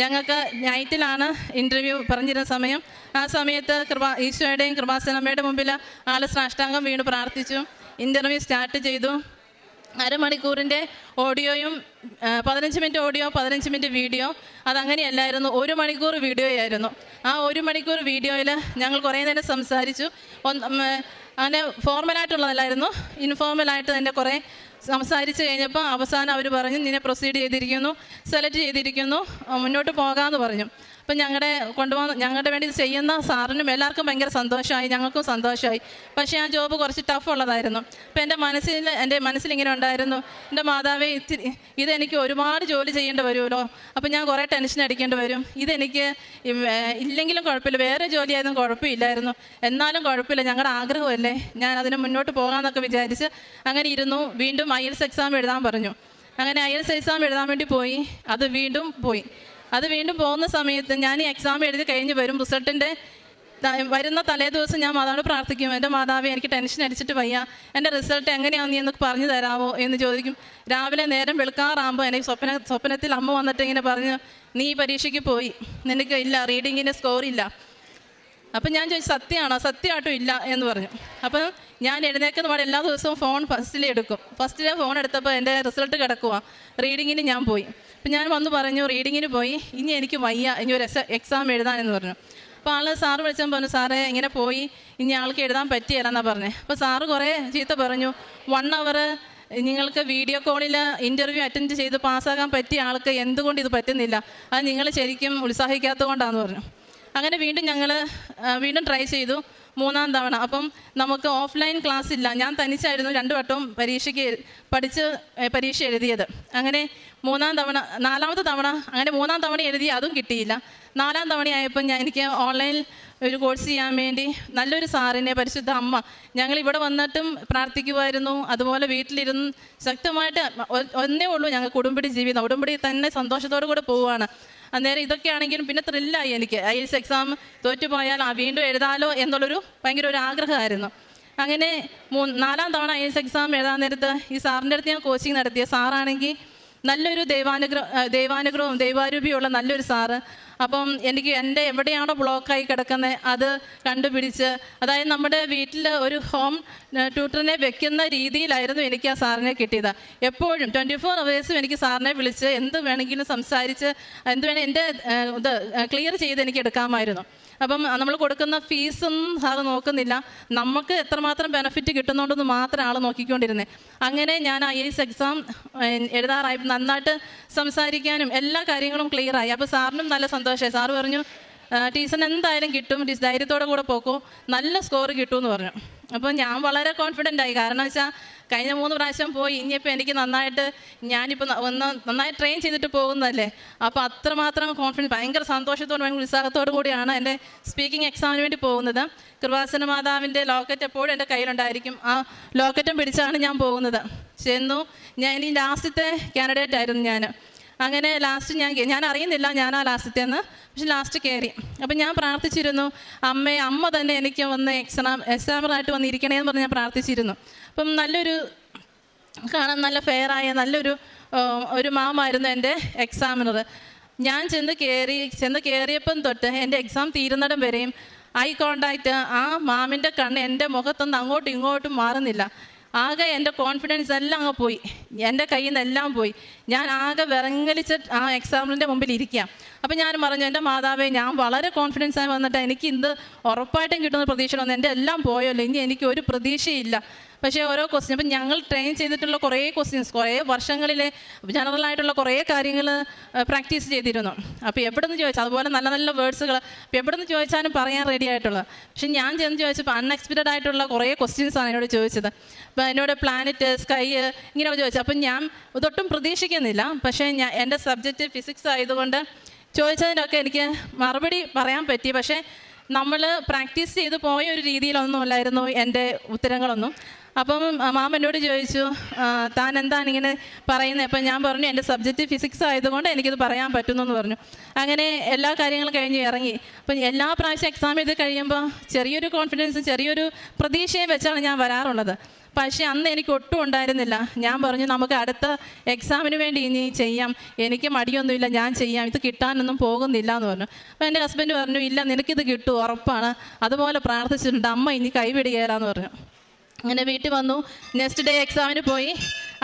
ഞങ്ങൾക്ക് നൈറ്റിലാണ് ഇൻ്റർവ്യൂ പറഞ്ഞിരുന്ന സമയം. ആ സമയത്ത് ഈശോയുടെയും കൃപാസനമ്മയുടെ മുമ്പിൽ ആൾ സാഷ്ടാംഗം വീണ് പ്രാർത്ഥിച്ചു. ഇൻ്റർവ്യൂ സ്റ്റാർട്ട് ചെയ്തു. അരമണിക്കൂറിൻ്റെ ഓഡിയോയും 15 മിനിറ്റ് ഓഡിയോ 15 മിനിറ്റ് വീഡിയോ. അതങ്ങനെയല്ലായിരുന്നു, 1 മണിക്കൂർ വീഡിയോ ആയിരുന്നു. ആ 1 മണിക്കൂർ വീഡിയോയിൽ ഞങ്ങൾ കുറേ നേരം സംസാരിച്ചു. അങ്ങനെ ഫോർമലായിട്ടുള്ളതല്ലായിരുന്നു, ഇൻഫോർമലായിട്ട് തന്നെ കുറേ സംസാരിച്ച് കഴിഞ്ഞപ്പോൾ അവസാനം അവർ പറഞ്ഞു നിന്നെ പ്രൊസീഡ് ചെയ്തിരിക്കുന്നു, സെലക്ട് ചെയ്തിരിക്കുന്നു, മുന്നോട്ട് പോകാമെന്ന് പറഞ്ഞു. അപ്പം ഞങ്ങളുടെ വേണ്ടി ചെയ്യുന്ന സാറിനും എല്ലാവർക്കും ഭയങ്കര സന്തോഷമായി, ഞങ്ങൾക്കും സന്തോഷമായി. പക്ഷേ ആ ജോബ് കുറച്ച് ടഫ് ഉള്ളതായിരുന്നു. അപ്പം എൻ്റെ മനസ്സിലിങ്ങനെ ഉണ്ടായിരുന്നു, എൻ്റെ മാതാവേ ഇതെനിക്ക് ഒരുപാട് ജോലി ചെയ്യേണ്ടി വരുമല്ലോ, അപ്പം ഞാൻ കുറേ ടെൻഷൻ അടിക്കേണ്ടി വരും. ഇതെനിക്ക് ഇല്ലെങ്കിലും കുഴപ്പമില്ല, വേറെ ജോലിയായിരുന്നു കുഴപ്പമില്ലായിരുന്നു, എന്നാലും കുഴപ്പമില്ല, ഞങ്ങളുടെ ആഗ്രഹമല്ലേ, ഞാൻ അതിന് മുന്നോട്ട് പോകാമെന്നൊക്കെ വിചാരിച്ച് അങ്ങനെ ഇരുന്നു. വീണ്ടും IELTS എക്സാം എഴുതാൻ പറഞ്ഞു. അങ്ങനെ IELTS എക്സാം എഴുതാൻ വേണ്ടി പോയി. അത് വീണ്ടും പോകുന്ന സമയത്ത് ഞാൻ ഈ എക്സാം എഴുതി കഴിഞ്ഞ് വരും. റിസൾട്ടിൻ്റെ വരുന്ന തലേ ദിവസം ഞാൻ മാതാവിനോട് പ്രാർത്ഥിക്കും, എൻ്റെ മാതാവേ എനിക്ക് ടെൻഷൻ അടിച്ചിട്ട് വയ്യ, എൻ്റെ റിസൾട്ട് എങ്ങനെയാണെന്ന് നീ എന്ന് പറഞ്ഞു തരാമോ എന്ന് ചോദിക്കും. രാവിലെ നേരം വെളുക്കാറാകുമ്പോൾ എനിക്ക് സ്വപ്നത്തിൽ അമ്മ വന്നിട്ട് ഇങ്ങനെ പറഞ്ഞു നീ ഈ പരീക്ഷയ്ക്ക് പോയി, നിനക്ക് ഇല്ല, റീഡിങ്ങിന് സ്കോർ ഇല്ല. അപ്പം ഞാൻ ചോദിച്ചു സത്യമാണോ? സത്യമായിട്ടും ഇല്ല എന്ന് പറഞ്ഞു. അപ്പം ഞാൻ എഴുന്നേക്കുന്ന പാടെ എല്ലാ ദിവസവും ഫോൺ ഫസ്റ്റിലെടുക്കും. ഫസ്റ്റിലെ ഫോൺ എടുത്തപ്പോൾ എൻ്റെ റിസൾട്ട് കിടക്കുക. റീഡിങ്ങിന് ഞാൻ പോയി. അപ്പം ഞാൻ വന്ന് പറഞ്ഞു റീഡിങ്ങിന് പോയി, ഇനി എനിക്ക് വയ്യ, ഇനി ഒരു എക്സാം എഴുതാനെന്ന് പറഞ്ഞു. അപ്പോൾ ആൾ സാറ് വിളിച്ചപ്പോൾ പറഞ്ഞു സാറേ ഇങ്ങനെ പോയി, ഇനി ആൾക്ക് എഴുതാൻ പറ്റിയല്ലെന്നാണ് പറഞ്ഞത്. അപ്പോൾ സാറ് കുറേ ചീത്ത പറഞ്ഞു. 1 hour നിങ്ങൾക്ക് വീഡിയോ കോളിൽ ഇൻ്റർവ്യൂ അറ്റൻഡ് ചെയ്ത് പാസ്സാകാൻ പറ്റിയ ആൾക്ക് എന്തുകൊണ്ട് ഇത് പറ്റുന്നില്ല, അത് നിങ്ങൾ ശരിക്കും ഉത്സാഹിക്കാത്തത് കൊണ്ടാണെന്ന് പറഞ്ഞു. അങ്ങനെ വീണ്ടും ട്രൈ ചെയ്തു 3-ാം തവണ. അപ്പം നമുക്ക് ഓഫ്ലൈൻ ക്ലാസ് ഇല്ല, ഞാൻ തനിച്ചായിരുന്നു 2 വട്ടവും പരീക്ഷ എഴുതിയത്. അങ്ങനെ 4-ാമത്തെ തവണ അങ്ങനെ 3-ാം തവണ എഴുതി, അതും കിട്ടിയില്ല. 4-ാം തവണയായപ്പോൾ എനിക്ക് ഓൺലൈൻ ഒരു കോഴ്സ് ചെയ്യാൻ വേണ്ടി നല്ലൊരു സാറിനെ, പരിശുദ്ധ അമ്മ, ഞങ്ങളിവിടെ വന്നിട്ടും പ്രാർത്ഥിക്കുമായിരുന്നു. അതുപോലെ വീട്ടിലിരുന്ന് ശക്തമായിട്ട് ഒന്നേ ഉള്ളൂ ഞങ്ങൾക്ക് ഉടമ്പടി ജീവിതം, ഉടമ്പടി തന്നെ സന്തോഷത്തോടു കൂടെ പോവുകയാണ്. അന്നേരം ഇതൊക്കെയാണെങ്കിലും പിന്നെ ത്രില്ലായി എനിക്ക്. IELTS എക്സാം തോറ്റുപോയാൽ വീണ്ടും എഴുതാലോ എന്നുള്ളൊരു ഭയങ്കര ഒരു ആഗ്രഹമായിരുന്നു. അങ്ങനെ 4-ാം തവണ IELTS എക്സാം എഴുതാൻ നേരത്ത് ഈ സാറിൻ്റെ അടുത്ത് ഞാൻ കോച്ചിങ് നടത്തിയ സാറാണെങ്കിൽ നല്ലൊരു ദൈവാരൂപിയുള്ള നല്ലൊരു സാറ്. അപ്പം എനിക്ക് എൻ്റെ എവിടെയാണോ ബ്ലോക്കായി കിടക്കുന്നത് അത് കണ്ടുപിടിച്ച്, അതായത് നമ്മുടെ വീട്ടിൽ ഒരു ഹോം ട്യൂട്ടറിനെ വെക്കുന്ന രീതിയിലായിരുന്നു എനിക്ക് ആ സാറിനെ കിട്ടിയത്. എപ്പോഴും 24 hours എനിക്ക് സാറിനെ വിളിച്ച് എന്ത് വേണമെങ്കിലും സംസാരിച്ച് എൻ്റെ ഇത് ക്ലിയർ ചെയ്ത് എനിക്ക് എടുക്കാമായിരുന്നു. അപ്പം നമ്മൾ കൊടുക്കുന്ന ഫീസൊന്നും സാറ് നോക്കുന്നില്ല, നമുക്ക് എത്രമാത്രം ബെനിഫിറ്റ് കിട്ടുന്നുണ്ടെന്ന് മാത്രം ആൾ നോക്കിക്കൊണ്ടിരുന്നത്. അങ്ങനെ ഞാൻ IELTS എക്സാം എഴുതാറായി, നന്നായിട്ട് സംസാരിക്കാനും എല്ലാ കാര്യങ്ങളും ക്ലിയറായി. അപ്പോൾ സാറിനും നല്ല സന്തോഷമായി. സാറ് പറഞ്ഞു ടീച്ചറിന് എന്തായാലും കിട്ടും, ധൈര്യത്തോടെ കൂടെ പോക്കോ, നല്ല സ്കോർ കിട്ടുമെന്ന് പറഞ്ഞു. അപ്പോൾ ഞാൻ വളരെ കോൺഫിഡൻ്റ് ആയി. കാരണം വെച്ചാൽ കഴിഞ്ഞ 3 പ്രാവശ്യം പോയി, ഇനിയിപ്പോൾ എനിക്ക് ഞാനിപ്പോൾ നന്നായി ട്രെയിൻ ചെയ്തിട്ട് പോകുന്നതല്ലേ. അപ്പോൾ അത്രമാത്രം കോൺഫിഡൻസ്, ഭയങ്കര സന്തോഷത്തോടും ഭയങ്കര ഉത്സാഹത്തോടു കൂടിയാണ് എൻ്റെ സ്പീക്കിംഗ് എക്സാമിന് വേണ്ടി പോകുന്നത്. കൃപാസന മാതാവിൻ്റെ ലോക്കറ്റ് എപ്പോഴും എൻ്റെ കയ്യിലുണ്ടായിരിക്കും. ആ ലോക്കറ്റും പിടിച്ചാണ് ഞാൻ പോകുന്നത്. ചെന്നു, ഇനി ലാസ്റ്റത്തെ കാൻഡിഡേറ്റ് ആയിരുന്നു ഞാൻ. അങ്ങനെ ലാസ്റ്റ് ഞാൻ അറിയുന്നില്ല ഞാനാ ലാസ്റ്റത്തേന്ന്, പക്ഷെ ലാസ്റ്റ് കയറി. അപ്പം ഞാൻ പ്രാർത്ഥിച്ചിരുന്നു, അമ്മ തന്നെ എനിക്ക് വന്ന് എക്സാമറായിട്ട് വന്നിരിക്കണേന്ന് പറഞ്ഞ് ഞാൻ പ്രാർത്ഥിച്ചിരുന്നു. അപ്പം കാണാൻ നല്ല ഫെയറായ ഒരു മാമായിരുന്നു എൻ്റെ എക്സാമിനർ. ഞാൻ ചെന്ന് കയറിയപ്പം തൊട്ട് എൻ്റെ എക്സാം തീരുന്നിടം വരെയും ഐ കോണ്ടാക്റ്റ്, ആ മാമിൻ്റെ കണ്ണ് എൻ്റെ മുഖത്തൊന്നും അങ്ങോട്ടും ഇങ്ങോട്ടും മാറുന്നില്ല. ആകെ എൻ്റെ കോൺഫിഡൻസ് എല്ലാം അങ്ങ് പോയി, എൻ്റെ കയ്യിൽ നിന്നെല്ലാം പോയി. ഞാൻ ആകെ വിറങ്ങലിച്ച് ആ എക്സാമിൻ്റെ മുമ്പിൽ ഇരിക്കുക. അപ്പം ഞാൻ പറഞ്ഞു, എൻ്റെ മാതാവേ, ഞാൻ വളരെ കോൺഫിഡൻസ് ആയി വന്നിട്ട് എനിക്ക് ഇത് ഉറപ്പായിട്ടും കിട്ടുന്ന പ്രതീക്ഷ വന്നു, എൻ്റെ എല്ലാം പോയല്ലോ, ഇനി എനിക്ക് ഒരു പ്രതീക്ഷയില്ല. പക്ഷേ ഓരോ ക്വസ്റ്റ്യൻ, അപ്പം ഞങ്ങൾ ട്രെയിൻ ചെയ്തിട്ടുള്ള കുറേ ക്വസ്റ്റ്യൻസ്, കുറേ വർഷങ്ങളിലെ ജനറലായിട്ടുള്ള കുറേ കാര്യങ്ങൾ പ്രാക്ടീസ് ചെയ്തിരുന്നു. അപ്പോൾ എവിടെ നിന്ന് ചോദിച്ചാൽ അതുപോലെ നല്ല നല്ല വേർഡ്സുകൾ അപ്പോൾ എവിടെ നിന്ന് ചോദിച്ചാലും പറയാൻ റെഡി ആയിട്ടുള്ളത്. പക്ഷെ ഞാൻ ചെന്ന് ചോദിച്ചപ്പോൾ അൺഎക്സ്പെക്റ്റഡ് ആയിട്ടുള്ള കുറേ ക്വസ്റ്റ്യൻസാണ് എന്നോട് ചോദിച്ചത്. അപ്പോൾ എന്നോട് പ്ലാനറ്റ്, സ്കൈ ഇങ്ങനെ ചോദിച്ചു. അപ്പം ഞാൻ ഇതൊട്ടും പ്രതീക്ഷിക്കുന്നില്ല. പക്ഷേ എൻ്റെ സബ്ജക്റ്റ് ഫിസിക്സ് ആയതുകൊണ്ട് ചോദിച്ചതിനൊക്കെ എനിക്ക് മറുപടി പറയാൻ പറ്റി. പക്ഷേ നമ്മൾ പ്രാക്ടീസ് ചെയ്ത് പോയ ഒരു രീതിയിലൊന്നുമല്ലായിരുന്നു എൻ്റെ ഉത്തരങ്ങളൊന്നും. അപ്പം മാം എന്നോട് ചോദിച്ചു, താൻ എന്താണ് ഇങ്ങനെ പറയുന്നത്? അപ്പം ഞാൻ പറഞ്ഞു, എൻ്റെ സബ്ജക്റ്റ് ഫിസിക്സ് ആയതുകൊണ്ട് എനിക്കിത് പറയാൻ പറ്റുന്നു എന്ന് പറഞ്ഞു. അങ്ങനെ എല്ലാ കാര്യങ്ങളും കഴിഞ്ഞ് ഇറങ്ങി. അപ്പം എല്ലാ പ്രാവശ്യം എക്സാം ചെയ്ത് കഴിയുമ്പോൾ ചെറിയൊരു കോൺഫിഡൻസും ചെറിയൊരു പ്രതീക്ഷയും വെച്ചാണ് ഞാൻ വരാറുള്ളത്. പക്ഷേ അന്ന് എനിക്ക് ഒട്ടും ഉണ്ടായിരുന്നില്ല. ഞാൻ പറഞ്ഞു, നമുക്ക് അടുത്ത എക്സാമിന് വേണ്ടി ഇനി ചെയ്യാം, എനിക്ക് മടിയൊന്നുമില്ല, ഞാൻ ചെയ്യാം, ഇത് കിട്ടാനൊന്നും പോകുന്നില്ല എന്ന് പറഞ്ഞു. അപ്പോൾ എൻ്റെ ഹസ്ബൻഡ് പറഞ്ഞു, ഇല്ല നിനക്കിത് കിട്ടും ഉറപ്പാണ്, അതുപോലെ പ്രാർത്ഥിച്ചിട്ടുണ്ട്, അമ്മ ഇനി കൈവിടുകയില്ലാന്ന് പറഞ്ഞു. അങ്ങനെ വീട്ടിൽ വന്നു. നെക്സ്റ്റ് ഡേ എക്സാമിന് പോയി.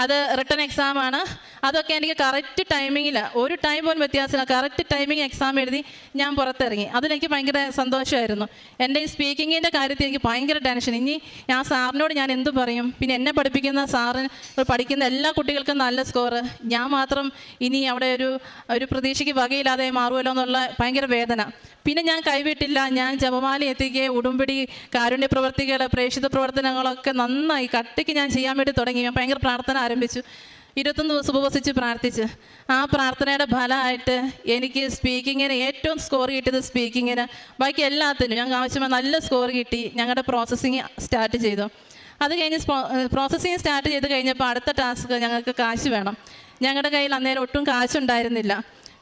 അത് റിട്ടൺ എക്സാമാണ്. അതൊക്കെ എനിക്ക് കറക്റ്റ് ടൈമിങ്ങിൽ, ഒരു ടൈം പോലും വ്യത്യാസമില്ല, കറക്റ്റ് ടൈമിങ് എക്സാം എഴുതി ഞാൻ പുറത്തിറങ്ങി. അതിലെനിക്ക് ഭയങ്കര സന്തോഷമായിരുന്നു. എൻ്റെ ഈ സ്പീക്കിങ്ങിൻ്റെ കാര്യത്തിൽ എനിക്ക് ഭയങ്കര ടെൻഷൻ. ഇനി ആ സാറിനോട് ഞാൻ എന്തു പറയും? പിന്നെ എന്നെ പഠിപ്പിക്കുന്ന സാറ്, പഠിക്കുന്ന എല്ലാ കുട്ടികൾക്കും നല്ല സ്കോറ്, ഞാൻ മാത്രം ഇനി അവിടെ ഒരു പ്രതീക്ഷയ്ക്ക് വകയില്ലാതെ മാറുമല്ലോ എന്നുള്ള ഭയങ്കര വേദന. പിന്നെ ഞാൻ കൈവിട്ടില്ല. ഞാൻ ജപമാല എത്തിക്കുകയും ഉടുമ്പടി, കാരുണ്യ പ്രവർത്തികൾ, പ്രേക്ഷിത പ്രവർത്തനങ്ങളൊക്കെ നന്നായി കട്ടിക്ക് ഞാൻ ചെയ്യാൻ വേണ്ടി തുടങ്ങി. ഞാൻ ഭയങ്കര പ്രാർത്ഥന ആരംഭിച്ചു. 21 ദിവസം ഉപവസിച്ച് പ്രാർത്ഥിച്ച് ആ പ്രാർത്ഥനയുടെ ഫലമായിട്ട് എനിക്ക് സ്പീക്കിങ്ങിന് ഏറ്റവും സ്കോർ കിട്ടിയത് സ്പീക്കിങ്ങിന്. ബാക്കി എല്ലാത്തിനും ഞങ്ങൾക്ക് ആവശ്യമായ നല്ല സ്കോർ കിട്ടി. ഞങ്ങളുടെ പ്രോസസ്സിങ് സ്റ്റാർട്ട് ചെയ്തു. അത് കഴിഞ്ഞ് പ്രോസസ്സിങ് സ്റ്റാർട്ട് ചെയ്ത് കഴിഞ്ഞപ്പോൾ അടുത്ത ടാസ്ക്, ഞങ്ങൾക്ക് കാശ് വേണം. ഞങ്ങളുടെ കയ്യിൽ അന്നേരം ഒട്ടും കാശുണ്ടായിരുന്നില്ല.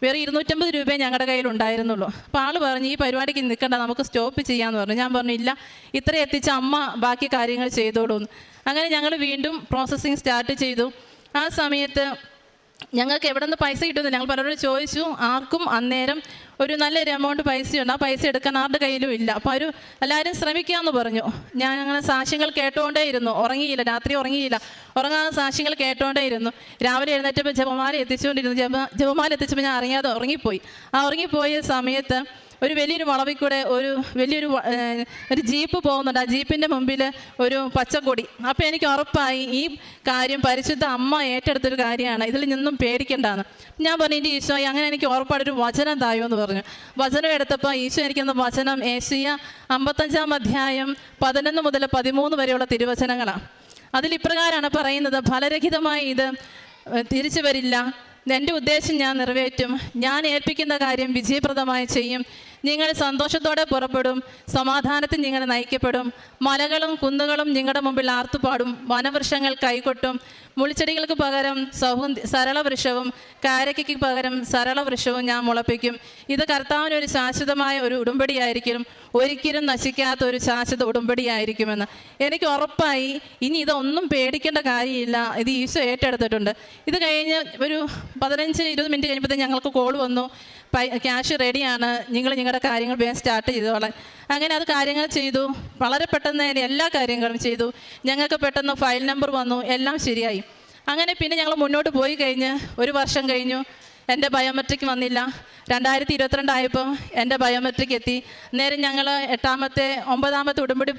വേറെ 250 രൂപയെ ഞങ്ങളുടെ കയ്യിൽ ഉണ്ടായിരുന്നുള്ളൂ. അപ്പോൾ ആൾ പറഞ്ഞു, ഈ പരിപാടിക്ക് നിൽക്കണ്ട, നമുക്ക് സ്റ്റോപ്പ് ചെയ്യാമെന്ന് പറഞ്ഞു. ഞാൻ പറഞ്ഞു, ഇല്ല, ഇത്ര എത്തിച്ച അമ്മ ബാക്കി കാര്യങ്ങൾ ചെയ്തോളൂന്ന്. അങ്ങനെ ഞങ്ങൾ വീണ്ടും പ്രോസസ്സിങ് സ്റ്റാർട്ട് ചെയ്തു. ആ സമയത്ത് ഞങ്ങൾക്ക് എവിടെ നിന്ന് പൈസ കിട്ടുന്നില്ല. ഞങ്ങൾ പലരോട് ചോദിച്ചു, ആർക്കും അന്നേരം ഒരു നല്ലൊരു എമൗണ്ട് പൈസയുണ്ട്. ആ പൈസ എടുക്കാൻ ആരുടെ കയ്യിലും ഇല്ല. അപ്പോൾ എല്ലാവരും ശ്രമിക്കാമെന്ന് പറഞ്ഞു. ഞാൻ അങ്ങനെ സാക്ഷ്യങ്ങൾ കേട്ടുകൊണ്ടേ ഇരുന്നു, ഉറങ്ങിയില്ല, രാത്രി ഉറങ്ങിയില്ല. ഉറങ്ങാതെ സാക്ഷ്യങ്ങൾ കേട്ടുകൊണ്ടേ ഇരുന്നു. രാവിലെ എഴുന്നേറ്റപ്പോൾ ജപമാല എത്തിച്ചുകൊണ്ടിരുന്നു. ജപമാല എത്തിച്ചപ്പോൾ ഞാൻ അറിയാതെ ഉറങ്ങിപ്പോയി. ആ ഉറങ്ങിപ്പോയ സമയത്ത് ഒരു വലിയൊരു വളവിൽ കൂടെ ഒരു ജീപ്പ് പോകുന്നുണ്ട്. ആ ജീപ്പിൻ്റെ മുമ്പിൽ ഒരു പച്ചക്കൊടി. അപ്പോൾ എനിക്ക് ഉറപ്പായി ഈ കാര്യം പരിശുദ്ധ അമ്മ ഏറ്റെടുത്തൊരു കാര്യമാണ്, ഇതിൽ നിന്നും പേടിക്കേണ്ടതാണ്. ഞാൻ പറഞ്ഞു, എൻ്റെ ഈശോ അങ്ങനെ എനിക്ക് ഉറപ്പായിട്ടൊരു വചനം തായോ എന്ന് പറഞ്ഞു. വചനം എടുത്തപ്പോൾ ഈശോ എനിക്കെന്ന വചനം ഏശയ്യ 55-ാം അധ്യായം 11 മുതൽ 13 വരെയുള്ള തിരുവചനങ്ങളാണ്. അതിലിപ്രകാരമാണ് പറയുന്നത്: ഫലരഹിതമായി ഇത് തിരിച്ചു വരില്ല, എൻ്റെ ഉദ്ദേശം ഞാൻ നിറവേറ്റും, ഞാൻ ഏൽപ്പിക്കുന്ന കാര്യം വിജയപ്രദമായി ചെയ്യും, നിങ്ങൾ സന്തോഷത്തോടെ പുറപ്പെടും, സമാധാനത്തിൽ നിങ്ങൾ നയിക്കപ്പെടും, മലകളും കുന്നുകളും നിങ്ങളുടെ മുമ്പിൽ ആർത്തുപാടും, വനവൃക്ഷങ്ങൾ കൈകൊട്ടും, മുൾച്ചെടികൾക്ക് പകരം സരളവൃക്ഷവും കാരയ്ക്ക് പകരം സരളവൃക്ഷവും ഞാൻ മുളപ്പിക്കും. ഇത് കർത്താവിനൊരു ശാശ്വതമായ ഒരു ഉടമ്പടിയായിരിക്കും, ഒരിക്കലും നശിക്കാത്ത ഒരു ശാശ്വത ഉടമ്പടിയായിരിക്കുമെന്ന് എനിക്ക് ഉറപ്പായി. ഇനി ഇതൊന്നും പേടിക്കേണ്ട കാര്യമില്ല, ഇത് ഈശോ ഏറ്റെടുത്തിട്ടുണ്ട്. ഇത് കഴിഞ്ഞ് ഒരു 15-20 മിനിറ്റ് കഴിഞ്ഞപ്പോൾ ഞങ്ങൾക്ക് കോൾ വന്നു, ക്യാഷ് റെഡിയാണ്, നിങ്ങളുടെ കാര്യങ്ങൾ വേഗം സ്റ്റാർട്ട് ചെയ്തോളാം. അങ്ങനെ അത് കാര്യങ്ങൾ ചെയ്തു. വളരെ പെട്ടെന്ന് എല്ലാ കാര്യങ്ങളും ചെയ്തു. ഞങ്ങൾക്ക് പെട്ടെന്ന് ഫയൽ നമ്പർ വന്നു, എല്ലാം ശരിയായി. അങ്ങനെ പിന്നെ ഞങ്ങൾ മുന്നോട്ട് പോയി കഴിഞ്ഞ് 1 വർഷം കഴിഞ്ഞു. എൻ്റെ ബയോമെട്രിക് വന്നില്ല. 2022 ആയപ്പോൾ എൻ്റെ ബയോമെട്രിക് എത്തി. നേരം ഞങ്ങൾ 9ാമത്തെ ഉടമ്പടി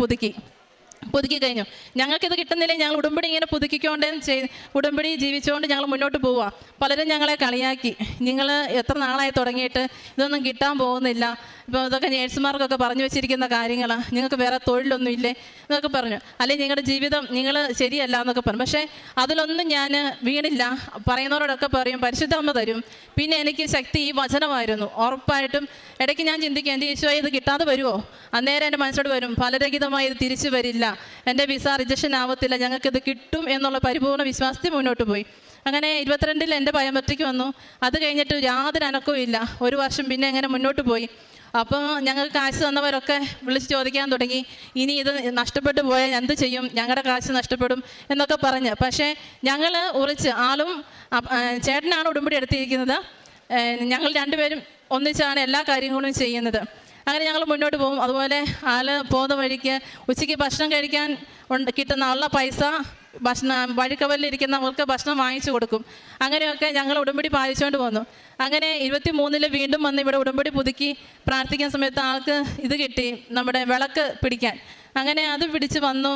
പുതുക്കി കഴിഞ്ഞു. ഞങ്ങൾക്കിത് കിട്ടുന്നില്ലെങ്കിൽ ഞങ്ങൾ ഉടമ്പടി ഇങ്ങനെ പുതുക്കിക്കൊണ്ട് ഉടമ്പടി ജീവിച്ചുകൊണ്ട് ഞങ്ങൾ മുന്നോട്ട് പോവുക. പലരും ഞങ്ങളെ കളിയാക്കി, നിങ്ങൾ എത്ര നാളായി തുടങ്ങിയിട്ട് ഇതൊന്നും കിട്ടാൻ പോകുന്നില്ല, ഇപ്പോൾ ഇതൊക്കെ നേഴ്സുമാർക്കൊക്കെ പറഞ്ഞു വെച്ചിരിക്കുന്ന കാര്യങ്ങളാണ്, നിങ്ങൾക്ക് വേറെ തൊഴിലൊന്നും ഇല്ലേ എന്നൊക്കെ പറഞ്ഞു, അല്ലെങ്കിൽ നിങ്ങളുടെ ജീവിതം നിങ്ങൾ ശരിയല്ല എന്നൊക്കെ പറഞ്ഞു. പക്ഷേ അതിലൊന്നും ഞാൻ വീണില്ല. പറയുന്നവരോടൊക്കെ പറയും പരിശുദ്ധ അമ്മ തരും. പിന്നെ എനിക്ക് ശക്തി ഈ വചനമായിരുന്നു. ഉറപ്പായിട്ടും ഇടയ്ക്ക് ഞാൻ ചിന്തിക്കും, എൻ്റെ ഈശോയെ ഇത് കിട്ടാതെ വരുമോ? അന്നേരം എൻ്റെ മനസ്സോട് വരും, ഫലരഹിതമായി ഇത് തിരിച്ചു വരില്ല, എൻ്റെ വിസ റിജക്ഷൻ ആവത്തില്ല, ഞങ്ങൾക്കിത് കിട്ടും എന്നുള്ള പരിപൂർണ്ണ വിശ്വാസത്തിൽ മുന്നോട്ട് പോയി. അങ്ങനെ 22-ൽ എൻ്റെ ബയോമെട്രിക് വന്നു. അത് കഴിഞ്ഞിട്ട് യാതൊരു അനക്കവും ഇല്ല. 1 വർഷം പിന്നെ അങ്ങനെ മുന്നോട്ട് പോയി. അപ്പോൾ ഞങ്ങൾക്ക് കാശ് തന്നവരൊക്കെ വിളിച്ച് ചോദിക്കാൻ തുടങ്ങി, ഇനി ഇത് നഷ്ടപ്പെട്ടു പോയാൽ എന്ത് ചെയ്യും, ഞങ്ങളുടെ കാശ് നഷ്ടപ്പെടും എന്നൊക്കെ പറഞ്ഞ്. പക്ഷേ ഞങ്ങൾ ഉറച്ച്, ആളും ചേട്ടനാണ് ഉടമ്പടി എടുത്തിരിക്കുന്നത്, ഞങ്ങൾ രണ്ടുപേരും ഒന്നിച്ചാണ് എല്ലാ കാര്യങ്ങളും ചെയ്യുന്നത്. അങ്ങനെ ഞങ്ങൾ മുന്നോട്ട് പോകും. അതുപോലെ ആൾ പോകുന്ന വഴിക്ക് ഉച്ചയ്ക്ക് ഭക്ഷണം കഴിക്കാൻ കിട്ടുന്ന ഉള്ള പൈസ വഴിക്കവലിരിക്കുന്നവർക്ക് ഭക്ഷണം വാങ്ങിച്ചു കൊടുക്കും. അങ്ങനെയൊക്കെ ഞങ്ങൾ ഉടമ്പടി പാലിച്ചുകൊണ്ട് പോന്നു. അങ്ങനെ 23-ൽ വീണ്ടും വന്ന് ഇവിടെ ഉടമ്പടി പുതുക്കി പ്രാർത്ഥിക്കുന്ന സമയത്ത് ആൾക്ക് ഇത് കിട്ടി, നമ്മുടെ വിളക്ക് പിടിക്കാൻ. അങ്ങനെ അത് പിടിച്ച് വന്നു.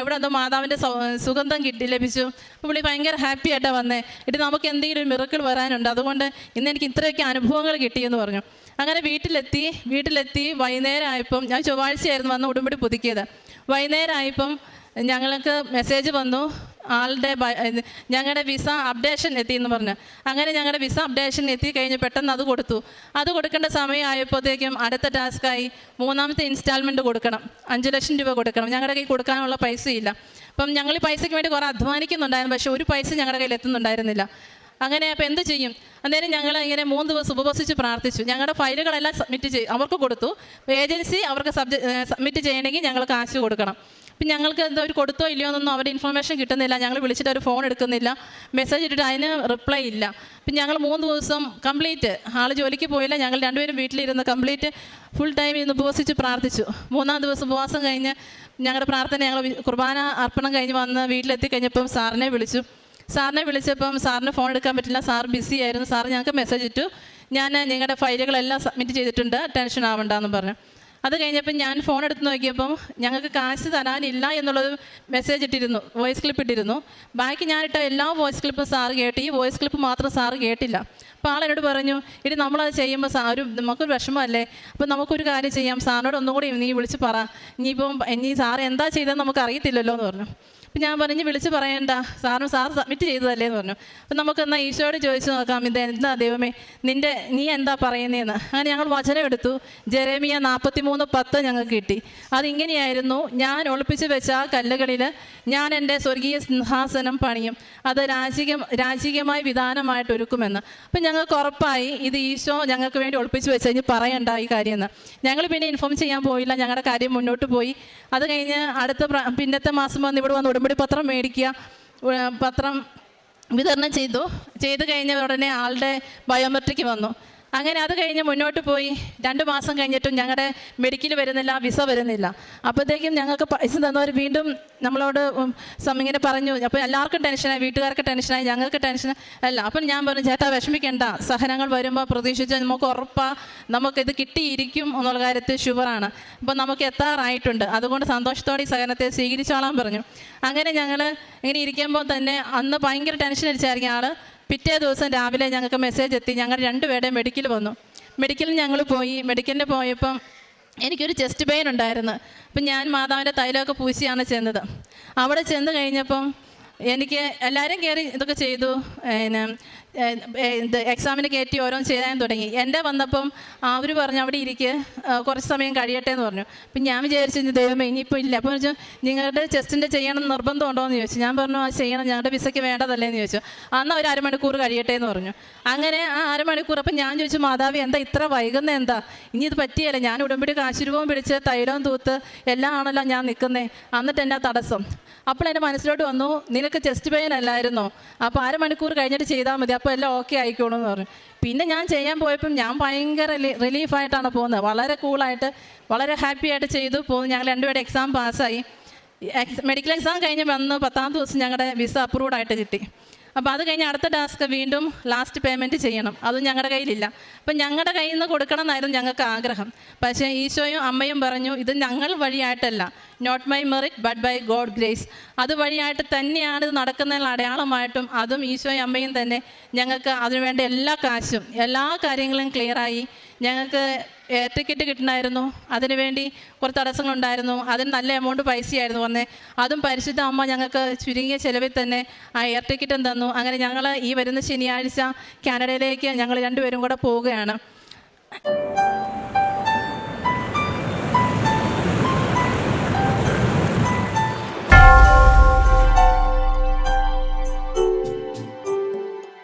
ഇവിടെ എന്തോ മാതാവിൻ്റെ സുഗന്ധം ലഭിച്ചു. അപ്പോൾ പുള്ളി ഭയങ്കര ഹാപ്പി ആയിട്ടാണ് വന്നേ. നമുക്ക് എന്തെങ്കിലും ഒരു മിറക്കിൾ വരാനുണ്ട്, അതുകൊണ്ട് ഇന്ന് എനിക്ക് ഇത്രയൊക്കെ അനുഭവങ്ങൾ കിട്ടിയെന്ന് പറഞ്ഞു. അങ്ങനെ വീട്ടിലെത്തി വൈകുന്നേരം ആയപ്പം, ഞാൻ ചൊവ്വാഴ്ചയായിരുന്നു വന്ന് ഉടമ്പടി പുതുക്കിയത്. വൈകുന്നേരം ആയപ്പം ഞങ്ങൾക്ക് മെസ്സേജ് വന്നു, ഞങ്ങളുടെ വിസ അപ്ഡേഷൻ എത്തി എന്ന് പറഞ്ഞു. അങ്ങനെ ഞങ്ങളുടെ വിസ അപ്ഡേഷൻ എത്തി കഴിഞ്ഞ് പെട്ടെന്ന് അത് കൊടുക്കേണ്ട സമയമായപ്പോഴത്തേക്കും അടുത്ത ടാസ്ക്കായി 3ാമത്തെ ഇൻസ്റ്റാൾമെൻറ്റ് കൊടുക്കണം, 5 ലക്ഷം രൂപ കൊടുക്കണം. ഞങ്ങളുടെ കയ്യിൽ കൊടുക്കാനുള്ള പൈസയില്ല. അപ്പം ഞങ്ങൾ ഈ പൈസയ്ക്ക് വേണ്ടി കുറേ അധ്വാനിക്കുന്നുണ്ടായിരുന്നു, പക്ഷേ ഒരു പൈസ ഞങ്ങളുടെ കയ്യിൽ എത്തുന്നുണ്ടായിരുന്നില്ല. അങ്ങനെ അപ്പോൾ എന്ത് ചെയ്യും? അന്നേരം ഞങ്ങൾ ഇങ്ങനെ 3 ദിവസം ഉപവസിച്ച് പ്രാർത്ഥിച്ചു. ഞങ്ങളുടെ ഫയലുകളെല്ലാം സബ്മിറ്റ് അവർക്ക് കൊടുത്തു. ഏജൻസി അവർക്ക് സബ്മിറ്റ് ചെയ്യണമെങ്കിൽ ഞങ്ങൾ കാശ് കൊടുക്കണം. അപ്പം ഞങ്ങൾക്ക് എന്താ ഒരു കൊടുത്തോ ഇല്ലയോ എന്നൊന്നും അവരുടെ ഇൻഫർമേഷൻ കിട്ടുന്നില്ല. ഞങ്ങൾ വിളിച്ചിട്ട് ഒരു ഫോൺ എടുക്കുന്നില്ല, മെസ്സേജ് ഇട്ടിട്ട് അതിന് റിപ്ലൈ ഇല്ല. അപ്പം ഞങ്ങൾ 3 ദിവസം കംപ്ലീറ്റ്, ആൾ ജോലിക്ക് പോയില്ല, ഞങ്ങൾ രണ്ടുപേരും വീട്ടിലിരുന്ന് കംപ്ലീറ്റ് ഫുൾ ടൈം ഇരുന്ന് ഉപവസിച്ച് പ്രാർത്ഥിച്ചു. 3-ാം ദിവസം ഉപവാസം കഴിഞ്ഞ് ഞങ്ങളുടെ പ്രാർത്ഥന, ഞങ്ങൾ കുർബാന അർപ്പണം കഴിഞ്ഞ് വന്ന് വീട്ടിലെത്തി കഴിഞ്ഞപ്പം സാറിനെ വിളിച്ചപ്പം സാറിന് ഫോൺ എടുക്കാൻ പറ്റില്ല, സാർ ബിസി ആയിരുന്നു. സാർ ഞങ്ങൾക്ക് മെസ്സേജ് ഇട്ടു, ഞാൻ നിങ്ങളുടെ ഫയലുകളെല്ലാം സബ്മിറ്റ് ചെയ്തിട്ടുണ്ട്, ടെൻഷൻ ആവണ്ടെന്ന് പറഞ്ഞു. അത് കഴിഞ്ഞപ്പോൾ ഞാൻ ഫോൺ എടുത്ത് നോക്കിയപ്പം ഞങ്ങൾക്ക് കാശ് തരാനില്ല എന്നുള്ളത് മെസ്സേജ് ഇട്ടിരുന്നു, വോയിസ് ക്ലിപ്പ് ഇട്ടിരുന്നു. ബാക്കി ഞാനിട്ട എല്ലാ വോയിസ് ക്ലിപ്പും സാറ് കേട്ട്, ഈ വോയിസ് ക്ലിപ്പ് മാത്രം സാറ് കേട്ടില്ല. അപ്പോൾ ആളെന്നോട് പറഞ്ഞു, ഇനി നമ്മളത് ചെയ്യുമ്പോൾ നമുക്കൊരു വിഷമമല്ലേ, അപ്പോൾ നമുക്കൊരു കാര്യം ചെയ്യാം, സാറിനോട് ഒന്നുകൂടി നീ വിളിച്ച് പറ, ഇനി സാറ് എന്താ ചെയ്തതെന്ന് നമുക്ക് അറിയത്തില്ലല്ലോ എന്ന് പറഞ്ഞു. അപ്പം ഞാൻ പറഞ്ഞു, വിളിച്ച് പറയണ്ട, സാർ സബ്മിറ്റ് ചെയ്തതല്ലേ എന്ന് പറഞ്ഞു. അപ്പം നമുക്കെന്നാൽ ഈശോയോട് ചോദിച്ചു നോക്കാം, ഇത് എന്താ ദൈവമേ നീ എന്താ പറയുന്നതെന്ന്. അങ്ങനെ ഞങ്ങൾ വചനം എടുത്തു. ജെറേമിയ 43:10 ഞങ്ങൾക്ക് കിട്ടി. അതിങ്ങനെയായിരുന്നു: ഞാൻ ഒളിപ്പിച്ച് വെച്ച ആ കല്ലുകളിൽ ഞാൻ എൻ്റെ സ്വർഗീയ സിംഹാസനം പണിയും, അത് രാജകീയമായ വിധാനമായിട്ട് ഒരുക്കുമെന്ന്. അപ്പം ഞങ്ങൾക്ക് ഉറപ്പായി ഇത് ഈശോ ഞങ്ങൾക്ക് വേണ്ടി ഒളിപ്പിച്ച് വെച്ച് കഴിഞ്ഞ് പറയണ്ട ഈ കാര്യമെന്ന്. ഞങ്ങൾ പിന്നെ ഇൻഫോം ചെയ്യാൻ പോയില്ല, ഞങ്ങളുടെ കാര്യം മുന്നോട്ട് പോയി. അത് കഴിഞ്ഞ് പിന്നത്തെ മാസം ഇവിടെ വന്ന് ഉടമ്പടി പത്രം മേടിക്കുക. പത്രം വിതരണം ചെയ്ത് കഴിഞ്ഞ ഉടനെ ആളുടെ ബയോമെട്രിക് വന്നു. അങ്ങനെ അത് കഴിഞ്ഞ് മുന്നോട്ട് പോയി 2 മാസം കഴിഞ്ഞിട്ടും ഞങ്ങളുടെ മെഡിക്കൽ വരുന്നില്ല, വിസ വരുന്നില്ല. അപ്പോഴത്തേക്കും ഞങ്ങൾക്ക് പൈസ തന്നവർ വീണ്ടും നമ്മളോട് ഇങ്ങനെ പറഞ്ഞു. അപ്പോൾ എല്ലാവർക്കും ടെൻഷനായി, വീട്ടുകാർക്ക് ടെൻഷനായി, ഞങ്ങൾക്ക് ടെൻഷൻ അല്ല. അപ്പം ഞാൻ പറഞ്ഞു, ചേട്ടാ വിഷമിക്കേണ്ട, സഹനങ്ങൾ വരുമ്പോൾ പ്രതീക്ഷിച്ച് നമുക്ക് ഉറപ്പാണ്, നമുക്കിത് കിട്ടിയിരിക്കും എന്നുള്ള കാര്യത്തിൽ ഷുവറാണ്. അപ്പം നമുക്ക് എത്താറായിട്ടുണ്ട്, അതുകൊണ്ട് സന്തോഷത്തോടെ ഈ സഹനത്തെ സ്വീകരിച്ചോളാൻ പറഞ്ഞു. അങ്ങനെ ഞങ്ങൾ ഇങ്ങനെ ഇരിക്കുമ്പോൾ തന്നെ അന്ന് ഭയങ്കര ടെൻഷൻ അടിച്ചായിരിക്കും ആൾ. പിറ്റേ ദിവസം രാവിലെ ഞങ്ങൾക്ക് മെസ്സേജ് എത്തി, ഞങ്ങൾ 2 പേരുടെയും മെഡിക്കൽ വന്നു. മെഡിക്കലിൽ ഞങ്ങൾ പോയി. മെഡിക്കലിന് പോയപ്പം എനിക്കൊരു ചെസ്റ്റ് പെയിൻ ഉണ്ടായിരുന്നു. അപ്പം ഞാൻ മാതാവിൻ്റെ തൈലമൊക്കെ പൂശിയാണ് ചെന്നത്. അവിടെ ചെന്ന് കഴിഞ്ഞപ്പം എനിക്ക് എല്ലാവരും കയറി ഇതൊക്കെ ചെയ്തു, എക്സാമിന് കയറ്റി ഓരോന്ന് ചെയ്യാൻ തുടങ്ങി. എൻ്റെ വന്നപ്പം അവർ പറഞ്ഞു അവിടെ ഇരിക്കുക, കുറച്ച് സമയം കഴിയട്ടെ എന്ന് പറഞ്ഞു. അപ്പം ഞാൻ വിചാരിച്ചു ദൈവമേ ഇനിയിപ്പോൾ ഇല്ല. അപ്പോൾ വെച്ചാൽ നിങ്ങളുടെ ചെസ്റ്റിൻ്റെ ചെയ്യണം നിർബന്ധമുണ്ടോ എന്ന് ചോദിച്ചു. ഞാൻ പറഞ്ഞു അത് ചെയ്യണം, ഞങ്ങളുടെ വിസയ്ക്ക് വേണ്ടതല്ലേ എന്ന് ചോദിച്ചു. അന്ന് ഒരു അരമണിക്കൂർ കഴിയട്ടെ എന്ന് പറഞ്ഞു. അങ്ങനെ ആ അരമണിക്കൂർ അപ്പം ഞാൻ ചോദിച്ചു, മാതാവി എന്താ ഇത്ര വൈകുന്ന, എന്താ ഇനി ഇത് പറ്റിയല്ല, ഞാൻ ഉടമ്പടി കാശുരൂപം പിടിച്ച് തൈലവും തൂത്ത് എല്ലാം ആണല്ലോ ഞാൻ നിൽക്കുന്നത്, എന്നിട്ട് എന്നാ തടസ്സം. അപ്പോൾ എൻ്റെ മനസ്സിലോട്ട് വന്നു, നിനക്ക് ചെസ്റ്റ് പെയിൻ അല്ലായിരുന്നോ, അപ്പോൾ അരമണിക്കൂർ കഴിഞ്ഞിട്ട് ചെയ്താൽ മതി, അപ്പോൾ എല്ലാം ഓക്കെ ആയിക്കോളൂ എന്ന് പറഞ്ഞു. പിന്നെ ഞാൻ ചെയ്യാൻ പോയപ്പം ഞാൻ ഭയങ്കര റിലീഫായിട്ടാണ് പോകുന്നത്. വളരെ കൂളായിട്ട് വളരെ ഹാപ്പി ആയിട്ട് ചെയ്തു പോകുന്നു. ഞങ്ങൾ 2 പേരുടെ എക്സാം പാസ്സായി. മെഡിക്കൽ എക്സാം കഴിഞ്ഞ് വന്ന് 10-ാം ദിവസം ഞങ്ങളുടെ വിസ അപ്രൂവ്ഡ് ആയിട്ട് കിട്ടി. അപ്പോൾ അത് കഴിഞ്ഞ് അടുത്ത ടാസ്ക് വീണ്ടും ലാസ്റ്റ് പേയ്മെൻറ്റ് ചെയ്യണം. അതും ഞങ്ങളുടെ കയ്യിലില്ല. അപ്പം ഞങ്ങളുടെ കയ്യിൽ നിന്ന് കൊടുക്കണം എന്നായിരുന്നു ഞങ്ങൾക്ക് ആഗ്രഹം. പക്ഷേ ഈശോയും അമ്മയും പറഞ്ഞു, ഇത് ഞങ്ങൾ വഴിയായിട്ടല്ല, not my merit but by God grace. അത് വഴിയായിട്ട് തന്നെയാണ് ഇത് നടക്കുന്നതിനുള്ള അടയാളമായിട്ടും അതും ഈശോയും അമ്മയും തന്നെ ഞങ്ങൾക്ക് അതിനുവേണ്ട എല്ലാ കാശും എല്ലാ കാര്യങ്ങളും ക്ലിയറായി. ഞങ്ങൾക്ക് എയർ ടിക്കറ്റ് കിട്ടണമായിരുന്നു, അതിനുവേണ്ടി കുറച്ച് തടസ്സങ്ങളുണ്ടായിരുന്നു. അതിന് നല്ല എമൗണ്ട് പൈസയായിരുന്നു വന്നേ. അതും പരിശുദ്ധ അമ്മ ഞങ്ങൾക്ക് ചുരുങ്ങിയ ചിലവിൽ തന്നെ ആ എയർ ടിക്കറ്റും തന്നു. അങ്ങനെ ഞങ്ങൾ ഈ വരുന്ന ശനിയാഴ്ച കാനഡയിലേക്ക് ഞങ്ങൾ 2 പേരും കൂടെ പോവുകയാണ്.